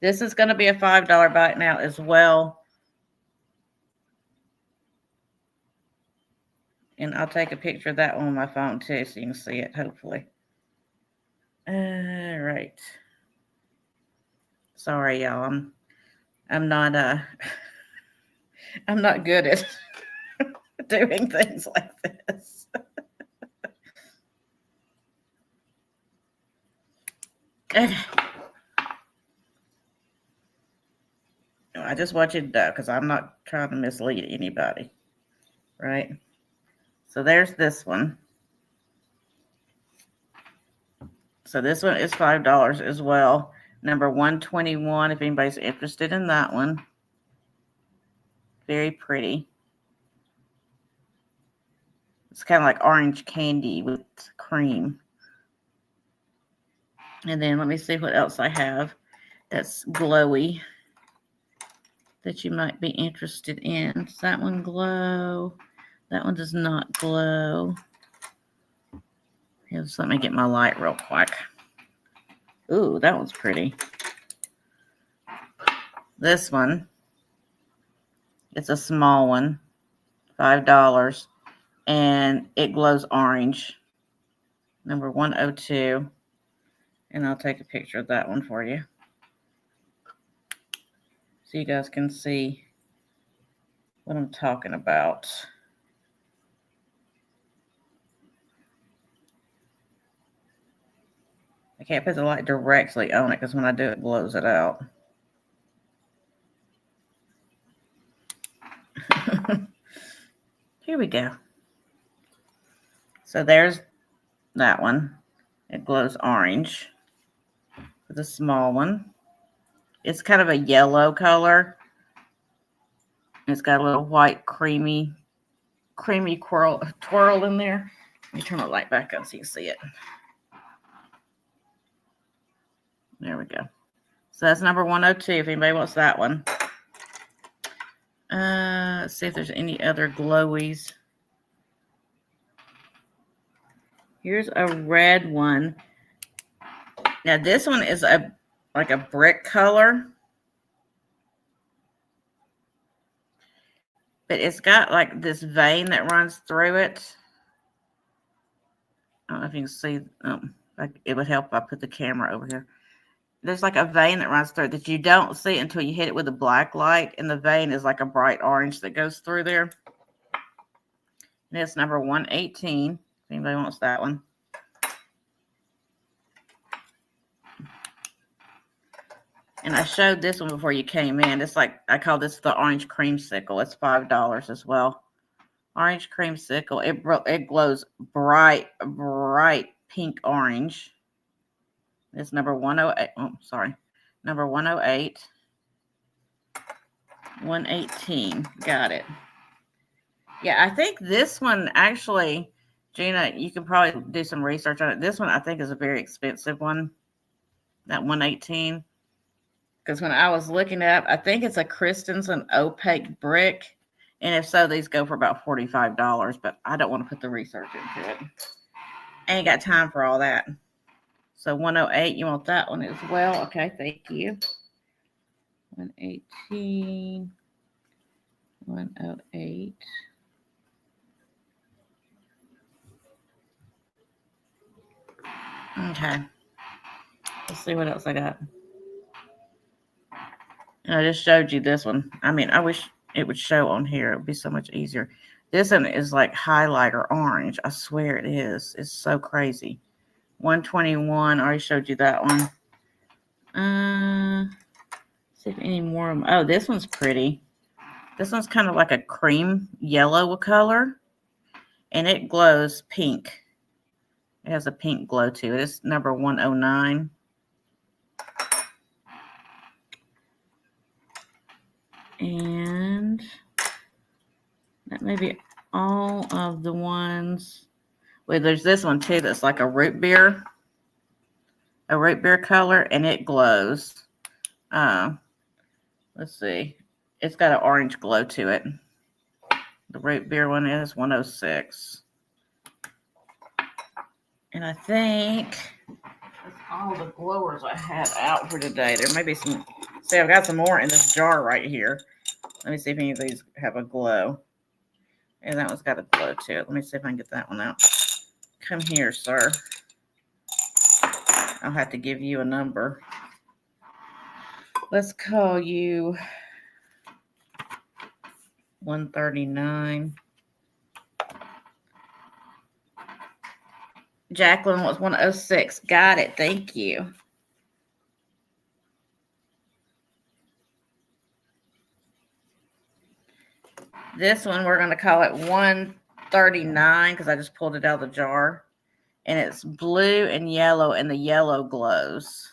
This is going to be a $5 buy now as well. And I'll take a picture of that one on my phone too so you can see it, hopefully. All right. Sorry, y'all. I'm not I'm not good at doing things like this. Okay. I just want you to know because I'm not trying to mislead anybody, right? So there's this one. So this one is $5 as well. Number 121, if anybody's interested in that one. Very pretty. It's kind of like orange candy with cream. And then let me see what else I have that's glowy that you might be interested in. Does that one glow? That one does not glow. Here, just let me get my light real quick. Ooh, that one's pretty. This one, it's a small one, $5, and it glows orange. Number 102, and I'll take a picture of that one for you so you guys can see what I'm talking about. I can't put the light directly on it because when I do, it blows it out. Here we go. So there's that one. It glows orange. The small one. It's kind of a yellow color. It's got a little white creamy twirl in there. Let me turn the light back on so you can see it. There we go. So that's number 102 if anybody wants that one. Let's see if there's any other glowies. Here's a red one. Now this one is like a brick color. But it's got like this vein that runs through it. I don't know if you can see. It would help if I put the camera over here. There's like a vein that runs through it that you don't see until you hit it with a black light. And the vein is like a bright orange that goes through there. And it's number 118. If anybody wants that one. And I showed this one before you came in. It's like, I call this the orange creamsicle. It's $5 as well. Orange creamsicle. It glows bright pink orange. It's number 108. Oh, sorry. Number 108. 118. Got it. Yeah, I think this one actually, Gina, you can probably do some research on it. This one I think is a very expensive one. That 118. Because when I was looking up, I think it's a Christensen opaque brick. And if so, these go for about $45. But I don't want to put the research into it. I ain't got time for all that. So 108, you want that one as well? Okay, thank you. 118, 108. Okay. Let's see what else I got. And I just showed you this one. I mean, I wish it would show on here. It would be so much easier. This one is like highlighter orange. I swear it is. It's so crazy. 121. I already showed you that one. See if any more of them. Oh, this one's pretty. This one's kind of like a cream yellow color. And it glows pink. It has a pink glow to it. It's number 109. And that may be all of the ones. Wait, there's this one too that's like a root beer color, and it glows. Let's see. It's got an orange glow to it. The root beer one is 106. And I think that's all the glowers I have out for today. There may be some. See, I've got some more in this jar right here. Let me see if any of these have a glow. And that one's got a glow to it. Let me see if I can get that one out. Come here, sir. I'll have to give you a number. Let's call you 139. Jacqueline was 106. Got it. Thank you. This one, we're going to call it 139 because I just pulled it out of the jar. And it's blue and yellow, and the yellow glows.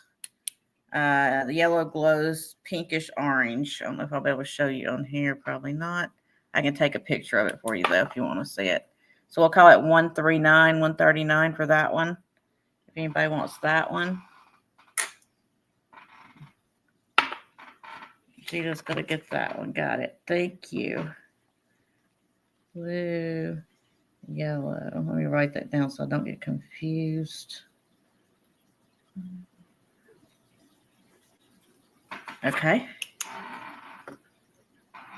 The yellow glows pinkish orange. I don't know if I'll be able to show you on here. Probably not. I can take a picture of it for you, though, if you want to see it. So we'll call it 139, 139 for that one. If anybody wants that one. Gina's going to get that one. Got it. Thank you. Blue, yellow. Let me write that down so I don't get confused. Okay.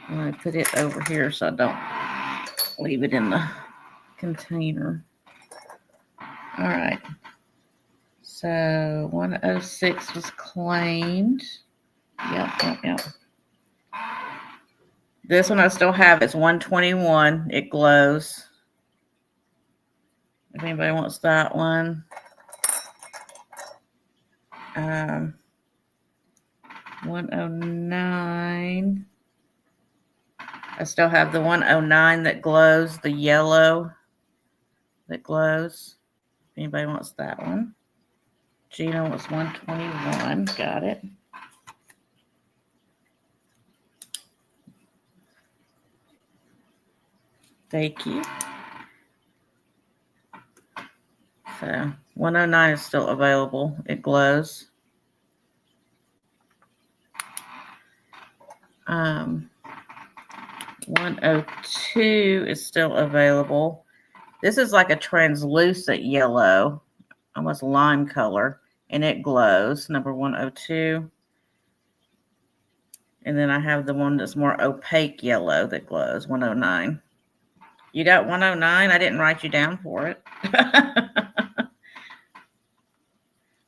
I'm going to put it over here so I don't leave it in the container. All right. So 106 was claimed. Yep. This one I still have. It's 121. It glows. If anybody wants that one. 109. I still have the 109 that glows, the yellow that glows. If anybody wants that one. Gina wants 121. Got it. Thank you. So 109 is still available. It glows. 102 is still available. This is like a translucent yellow, almost lime color, and it glows. Number 102. And then I have the one that's more opaque yellow that glows, 109. You got 109? I didn't write you down for it.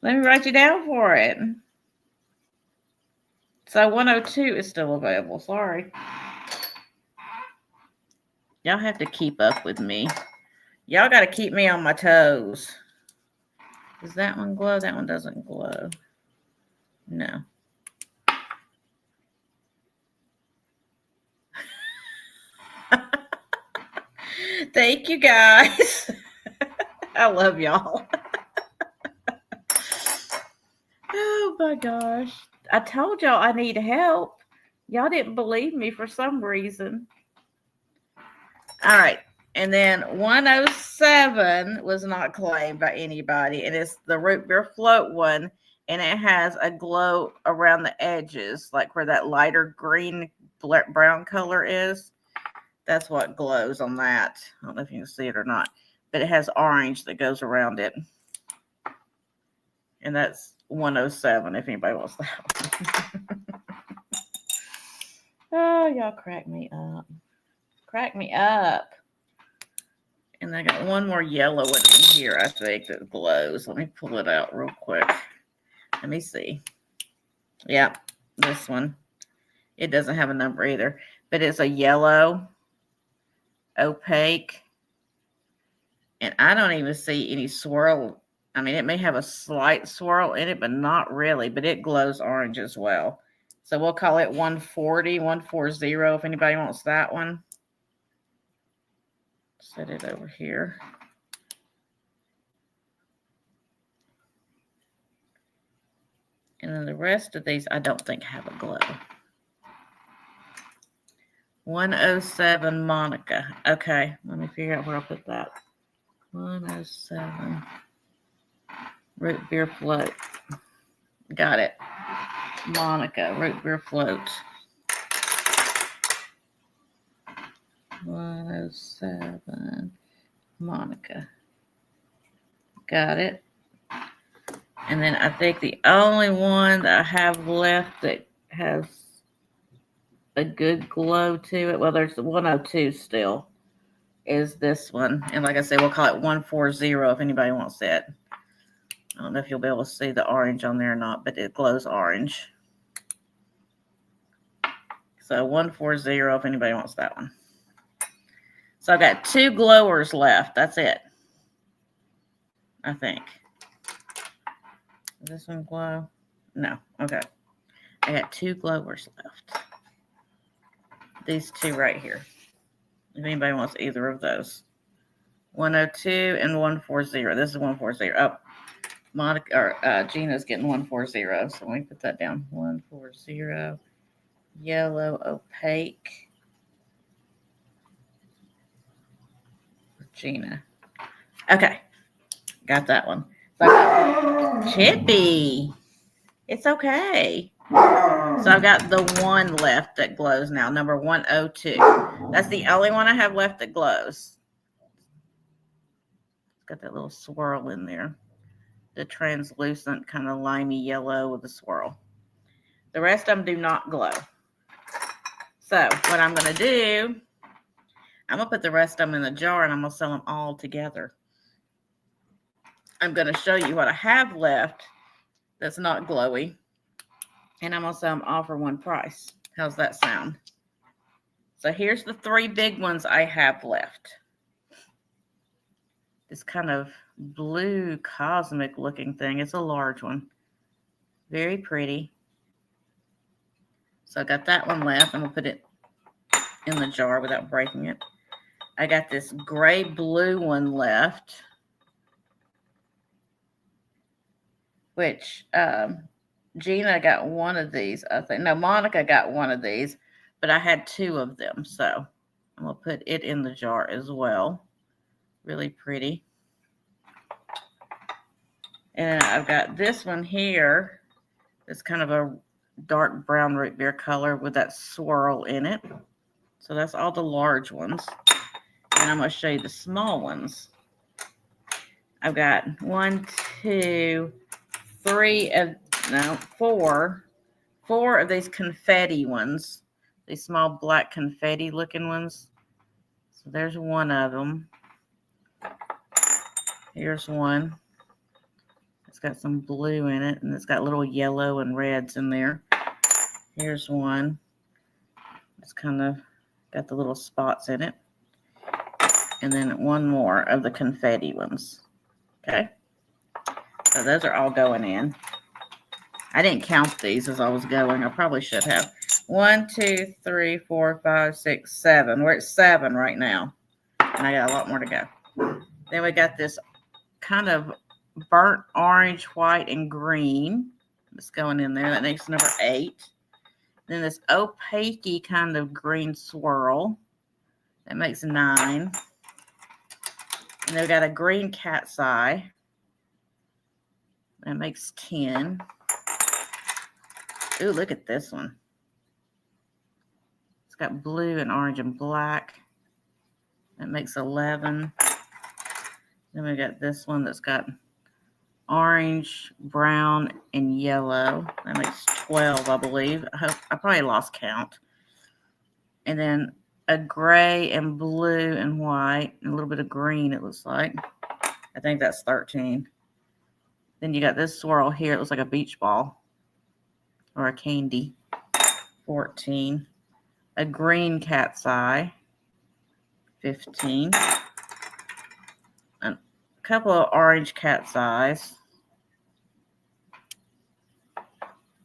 Let me write you down for it. So 102 is still available. Sorry. Y'all have to keep up with me. Y'all got to keep me on my toes. Does that one glow? That one doesn't glow. No. Thank you, guys. I love y'all. Oh, my gosh. I told y'all I need help. Y'all didn't believe me for some reason. All right. And then 107 was not claimed by anybody. And it's the root beer float one. And it has a glow around the edges, like where that lighter green, brown color is. That's what glows on that. I don't know if you can see it or not. But it has orange that goes around it. And that's 107 if anybody wants that one. Oh, y'all crack me up. Crack me up. And I got one more yellow one in here, I think, that glows. Let me pull it out real quick. Let me see. Yeah, this one. It doesn't have a number either. But it's a yellow, opaque. And I don't even see any swirl. I mean, it may have a slight swirl in it, but not really. But it glows orange as well. So we'll call it 140, 140 if anybody wants that one. Set it over here. And then the rest of these, I don't think have a glow. 107 Monica. Okay, let me figure out where I'll put that. 107 root beer float. Got it. Monica, root beer float. 107 Monica. Got it. And then I think the only one that I have left that has a good glow to it, well, there's the 102 still, is this one. And like I said, we'll call it 140 if anybody wants it. I don't know if you'll be able to see the orange on there or not, but it glows orange. So 140 if anybody wants that one. So I've got 2 glowers left. That's it. I think. Does this one glow? No. Okay. I got 2 glowers left. These 2 right here. if anybody wants either of those. 102 and 140. This is 140. Oh, Monica or Gina's getting 140. So let me put that down. 140. Yellow opaque. Gina. Okay. Got that one. So Chippy. It's okay. So I've got the one left that glows now, number 102. That's the only one I have left that glows. It's got that little swirl in there. The translucent kind of limey yellow with a swirl. The rest of them do not glow. So what I'm going to do, I'm going to put the rest of them in the jar and I'm going to sell them all together. I'm going to show you what I have left that's not glowy. And I'm going to sell them all for one price. How's that sound? So here's the 3 big ones I have left. This kind of blue cosmic looking thing. It's a large one. Very pretty. So I got that one left. I'm going to put it in the jar without breaking it. I got this gray blue one left. Which Gina got one of these, I think. No, Monica got one of these, but I had 2 of them. So I'm going to put it in the jar as well. Really pretty. And I've got this one here. It's kind of a dark brown root beer color with that swirl in it. So that's all the large ones. And I'm going to show you the small ones. I've got 4 of these confetti ones. These small black confetti looking ones. So there's one of them. Here's one. It's got some blue in it, and it's got little yellow and reds in there. Here's one. It's kind of got the little spots in it. And then one more of the confetti ones. Okay. So those are all going in. I didn't count these as I was going. I probably should have. 1, 2, 3, 4, 5, 6, 7. We're at 7 right now. And I got a lot more to go. Then we got this kind of burnt orange, white, and green. That's going in there. That makes number 8. Then this opaque kind of green swirl. That makes 9. And then we got a green cat's eye. That makes 10. Ooh, look at this one. It's got blue and orange and black. That makes 11. Then we got this one that's got orange, brown, and yellow. That makes 12, I believe. I probably lost count. And then a gray and blue and white, and a little bit of green, it looks like. I think that's 13. Then you got this swirl here. It looks like a beach ball or a candy. 14. A green cat's eye. 15. A couple of orange cat's eyes.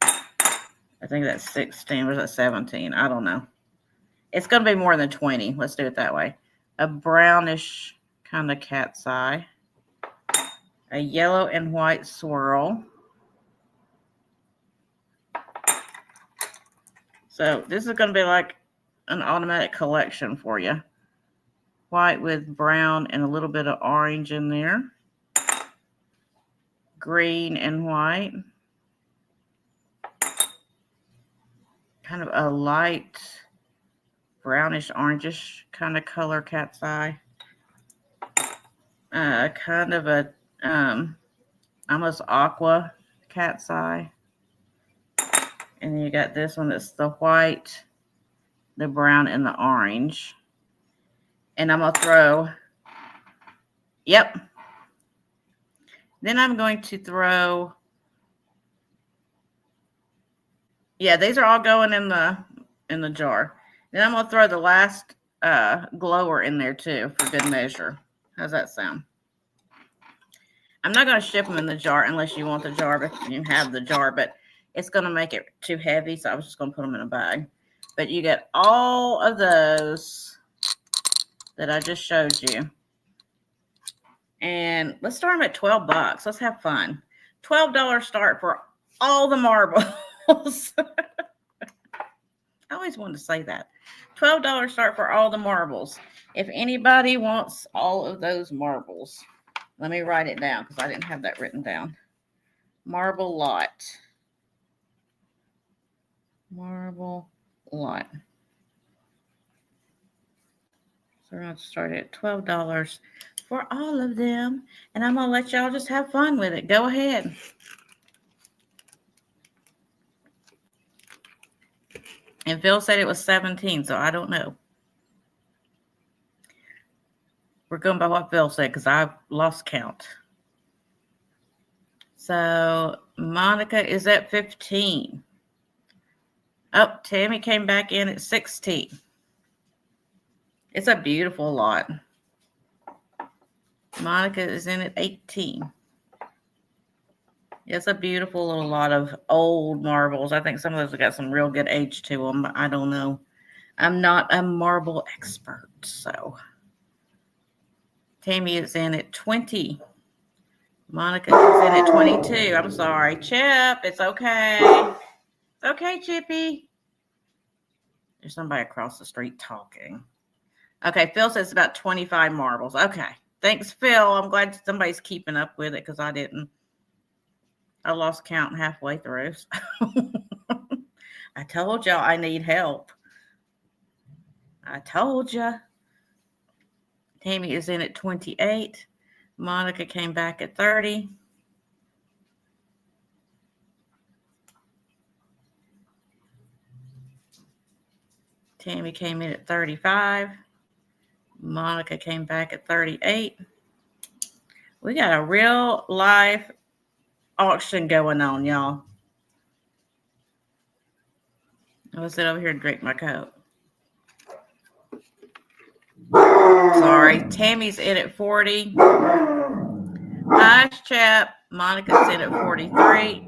I think that's 16. Or is that 17? I don't know. It's going to be more than 20. Let's do it that way. A brownish kind of cat's eye. A yellow and white swirl. So this is going to be like an automatic collection for you. White with brown and a little bit of orange in there. Green and white. Kind of a light brownish orangish kind of color cat's eye. Kind of a almost aqua cat's eye. And then you got this one that's the white, the brown, and the orange. And I'm going to throw, yep. Then I'm going to throw, yeah, these are all going in the jar. Then I'm going to throw the last glower in there too for good measure. How's that sound? I'm not going to ship them in the jar unless you want the jar, but you have the jar, but it's going to make it too heavy, so I was just going to put them in a bag. But you get all of those that I just showed you. And let's start them at $12. Let's have fun. $12 start for all the marbles. I always wanted to say that. $12 start for all the marbles. If anybody wants all of those marbles, let me write it down because I didn't have that written down. Marble lot. Marble lot. So we're going to start at $12 for all of them. And I'm going to let y'all just have fun with it. Go ahead. And Phil said it was 17, so I don't know. We're going by what Phil said because I've lost count. So Monica is at 15. Oh, Tammy came back in at 16. It's a beautiful lot. Monica is in at 18. It's a beautiful little lot of old marbles. I think some of those have got some real good age to them. But I don't know. I'm not a marble expert, so. Tammy is in at 20. Monica is in at 22. I'm sorry. Chip, it's okay. It's okay, Chippy. There's somebody across the street talking. Okay, Phil says about 25 marbles. Okay. Thanks, Phil. I'm glad somebody's keeping up with it because I didn't. I lost count halfway through. I told y'all I need help. I told you. Tammy is in at 28. Monica came back at 30. Tammy came in at 35. Monica came back at 38. We got a real live auction going on, y'all. I'm going to sit over here and drink my Coke. Sorry. Tammy's in at 40. Nice chap. Monica's in at 43.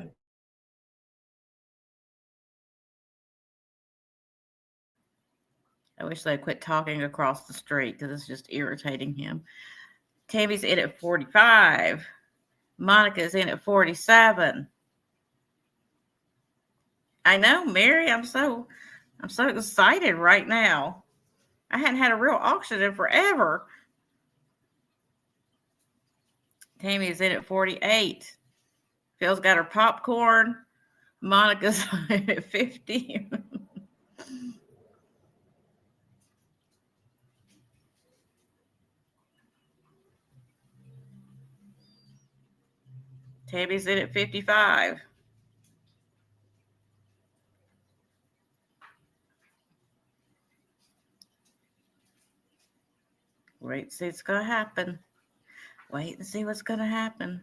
I wish they'd quit talking across the street because it's just irritating him. Tammy's in at 45. Monica's in at 47. I know, Mary. I'm so excited right now. I hadn't had a real auction in forever. Tammy's in at 48. Phil's got her popcorn. Monica's at 50. Tammy's in at 55. Wait and see what's going to happen. Wait and see what's going to happen.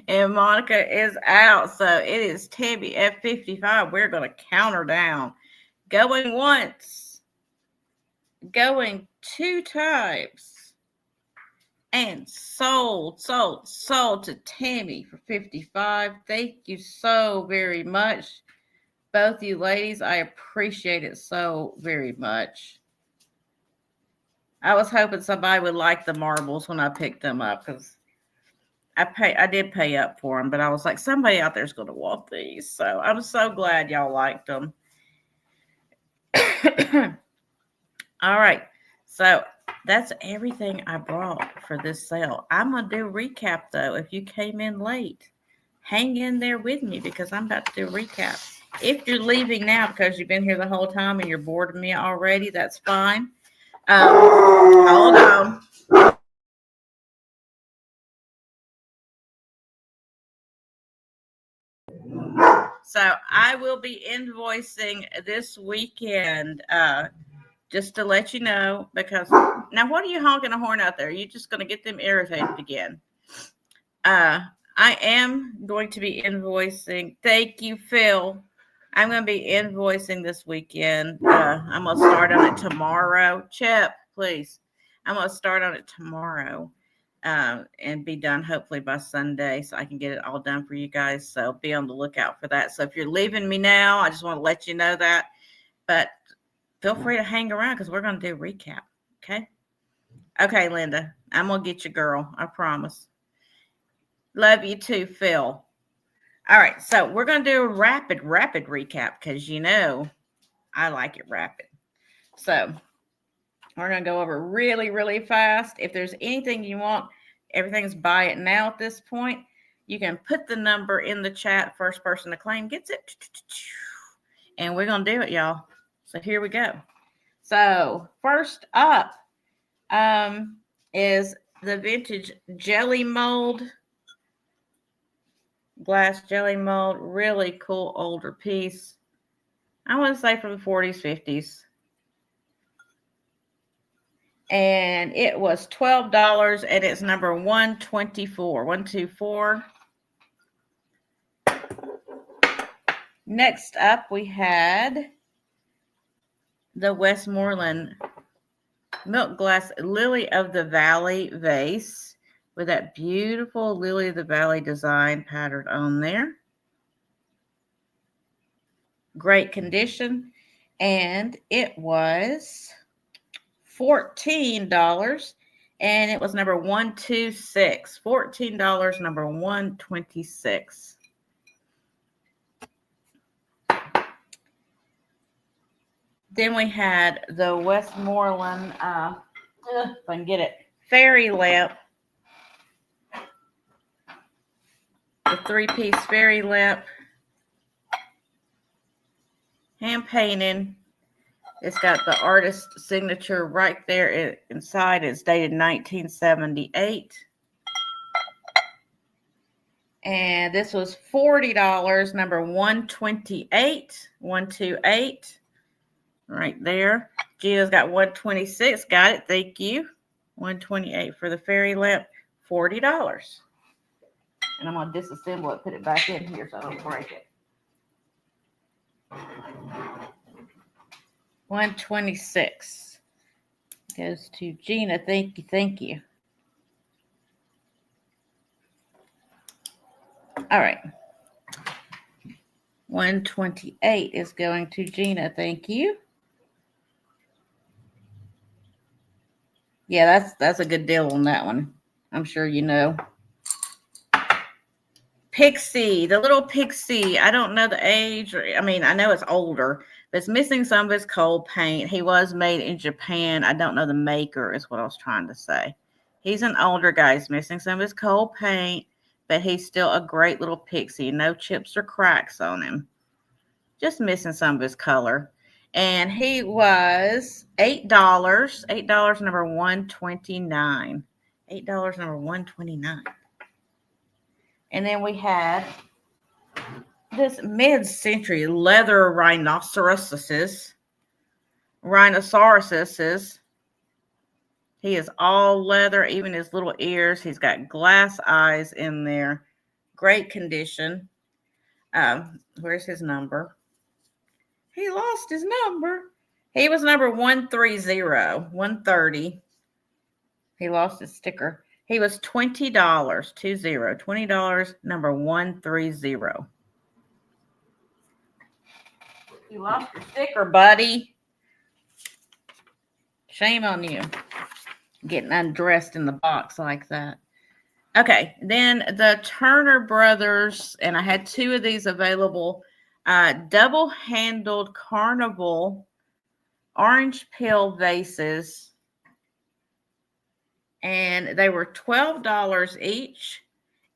And Monica is out. So it is Tammy at 55. We're going to count her down. Going once. Going 2 times. And sold to Tammy for 55. Thank you so very much. Both you ladies, I appreciate it so very much. I was hoping somebody would like the marbles when I picked them up because I did pay up for them, but I was like, somebody out there is going to want these. So I'm so glad y'all liked them. All right. So that's everything I brought for this sale. I'm going to do a recap, though. If you came in late, hang in there with me because I'm about to do a recap. If you're leaving now because you've been here the whole time and you're bored of me already, that's fine. Hold on. So I will be invoicing this weekend, just to let you know, because now what are you honking a horn out there? You're just going to get them irritated again. I am going to be invoicing. Thank you, Phil. I'm going to be invoicing this weekend. I'm going to start on it tomorrow. Chip, please. I'm going to start on it tomorrow and be done hopefully by Sunday so I can get it all done for you guys. So be on the lookout for that. So if you're leaving me now, I just want to let you know that. But feel free to hang around because we're going to do a recap. Okay. Okay, Linda. I'm going to get you, girl. I promise. Love you too, Phil. All right. So we're going to do a rapid recap because I like it rapid. So we're going to go over really, really fast. If there's anything you want, everything's buy it now at this point. You can put the number in the chat. First person to claim gets it. And we're going to do it, y'all. So here we go. So first up is the vintage jelly mold. Glass jelly mold. Really cool older piece. I want to say from the 40s, 50s. And it was $12, and it's number 124. 124. Next up, we had the Westmoreland Milk Glass Lily of the Valley vase with that beautiful Lily of the Valley design patterned on there. Great condition. And it was $14, and it was number 126. $14, number 126. Then we had the Westmoreland, if I can get it, fairy lamp. The 3-piece fairy lamp. Hand painted. It's got the artist signature right there inside. It's dated 1978. And this was $40, number 128. 128. Right there. Gina's got 126. Got it. Thank you. 128 for the fairy lamp. $40. And I'm going to disassemble it, put it back in here so I don't break it. 126 goes to Gina. Thank you. Thank you. All right. 128 is going to Gina. Thank you. Yeah, that's a good deal on that one. I'm sure you know. Pixie, the little Pixie. I don't know the age. I know it's older, but it's missing some of his coal paint. He was made in Japan. I don't know the maker is what I was trying to say. He's an older guy. He's missing some of his coal paint, but he's still a great little Pixie. No chips or cracks on him. Just missing some of his color. And he was $8. $8, number 129. $8, number 129. And then we had this mid-century leather rhinoceroses. He is all leather, even his little ears. He's got glass eyes in there. Great condition. Where's his number? He lost his number. He was number 130. 130. He lost his sticker. He was $20. $20, number 130. You lost your sticker, buddy. Shame on you. Getting undressed in the box like that. Okay, then the Turner Brothers, and I had 2 of these available. Double-handled carnival orange peel vases. And they were $12 each.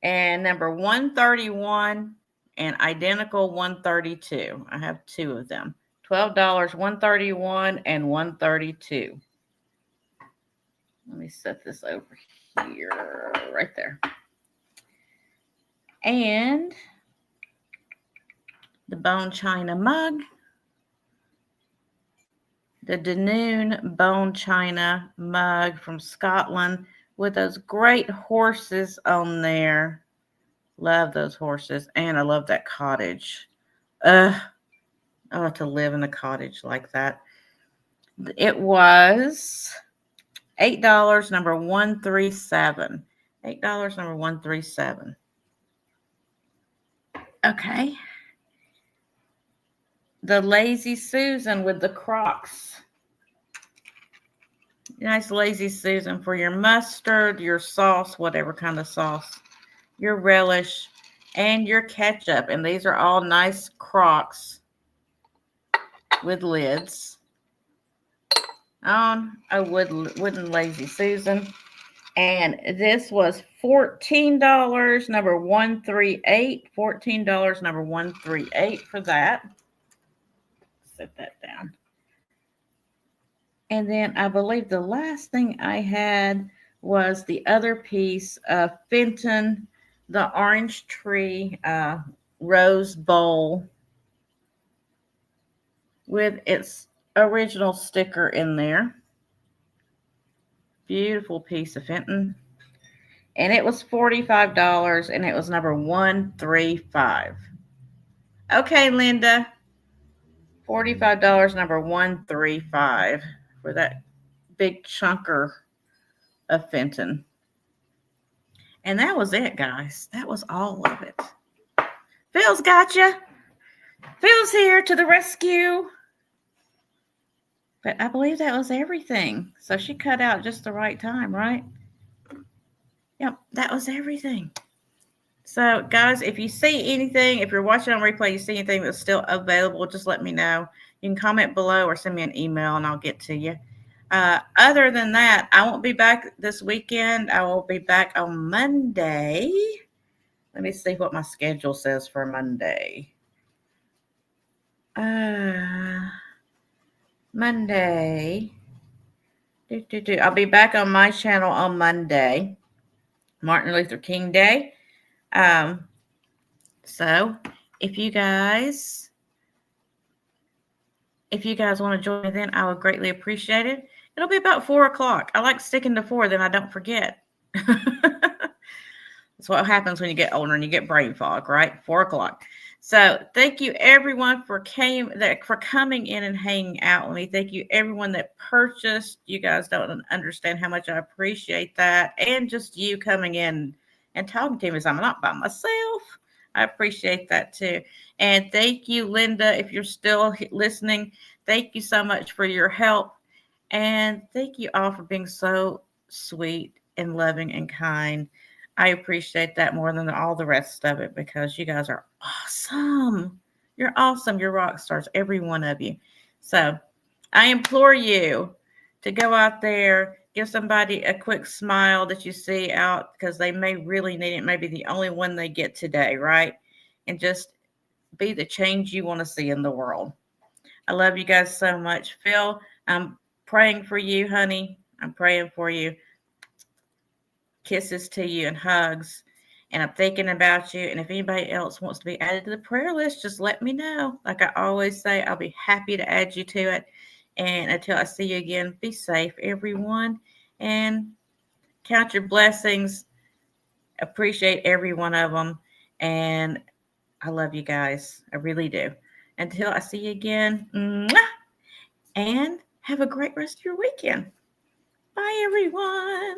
And number 131 and identical 132. I have 2 of them. $12, 131 and 132. Let me set this over here, right there. And the bone china mug. The Danoon bone china mug from Scotland with those great horses on there. Love those horses. And I love that cottage. I want to live in a cottage like that. It was $8, number 137. $8, number 137. Okay. the Lazy Susan with the Crocs. Nice Lazy Susan for your mustard, your sauce, whatever kind of sauce, your relish, and your ketchup. And these are all nice Crocs with lids on a wooden Lazy Susan. And this was $14, number 138. $14, number 138 for that. Set that down. And then I believe the last thing I had was the other piece of Fenton, the Orange Tree Rose Bowl with its original sticker in there. Beautiful piece of Fenton. And it was $45, and it was number 135. Okay, Linda. $45, number 135 for that big chunker of Fenton. And that was it, guys. That was all of it. Phil's got you. Phil's here to the rescue. But I believe that was everything. So she cut out just the right time, right? Yep, that was everything. So, guys, if you see anything, if you're watching on replay, you see anything that's still available, just let me know. You can comment below or send me an email, and I'll get to you. Other than that, I won't be back this weekend. I will be back on Monday. Let me see what my schedule says for Monday. Monday. I'll be back on my channel on Monday, Martin Luther King Day. So if you guys want to join me then, I would greatly appreciate it. It'll be about 4 o'clock. I like sticking to 4, then I don't forget. That's what happens when you get older and you get brain fog, right? 4 o'clock. So thank you everyone for coming in and hanging out with me. Thank you everyone that purchased. You guys don't understand how much I appreciate that. And just you coming in and talking to me as I'm not by myself. I appreciate that too. And thank you, Linda, if you're still listening. Thank you so much for your help. And thank you all for being so sweet and loving and kind. I appreciate that more than all the rest of it because you guys are awesome. You're awesome. You're rock stars, every one of you. So I implore you to go out there, give somebody a quick smile that you see out because they may really need it. Maybe the only one they get today, right? And just be the change you want to see in the world. I love you guys so much. Phil, I'm praying for you, honey. I'm praying for you. Kisses to you and hugs. And I'm thinking about you. And if anybody else wants to be added to the prayer list, just let me know. Like I always say, I'll be happy to add you to it. And until I see you again, be safe, everyone. And count your blessings. Appreciate every one of them. And I love you guys. I really do. Until I see you again. Mwah! And have a great rest of your weekend. Bye, everyone.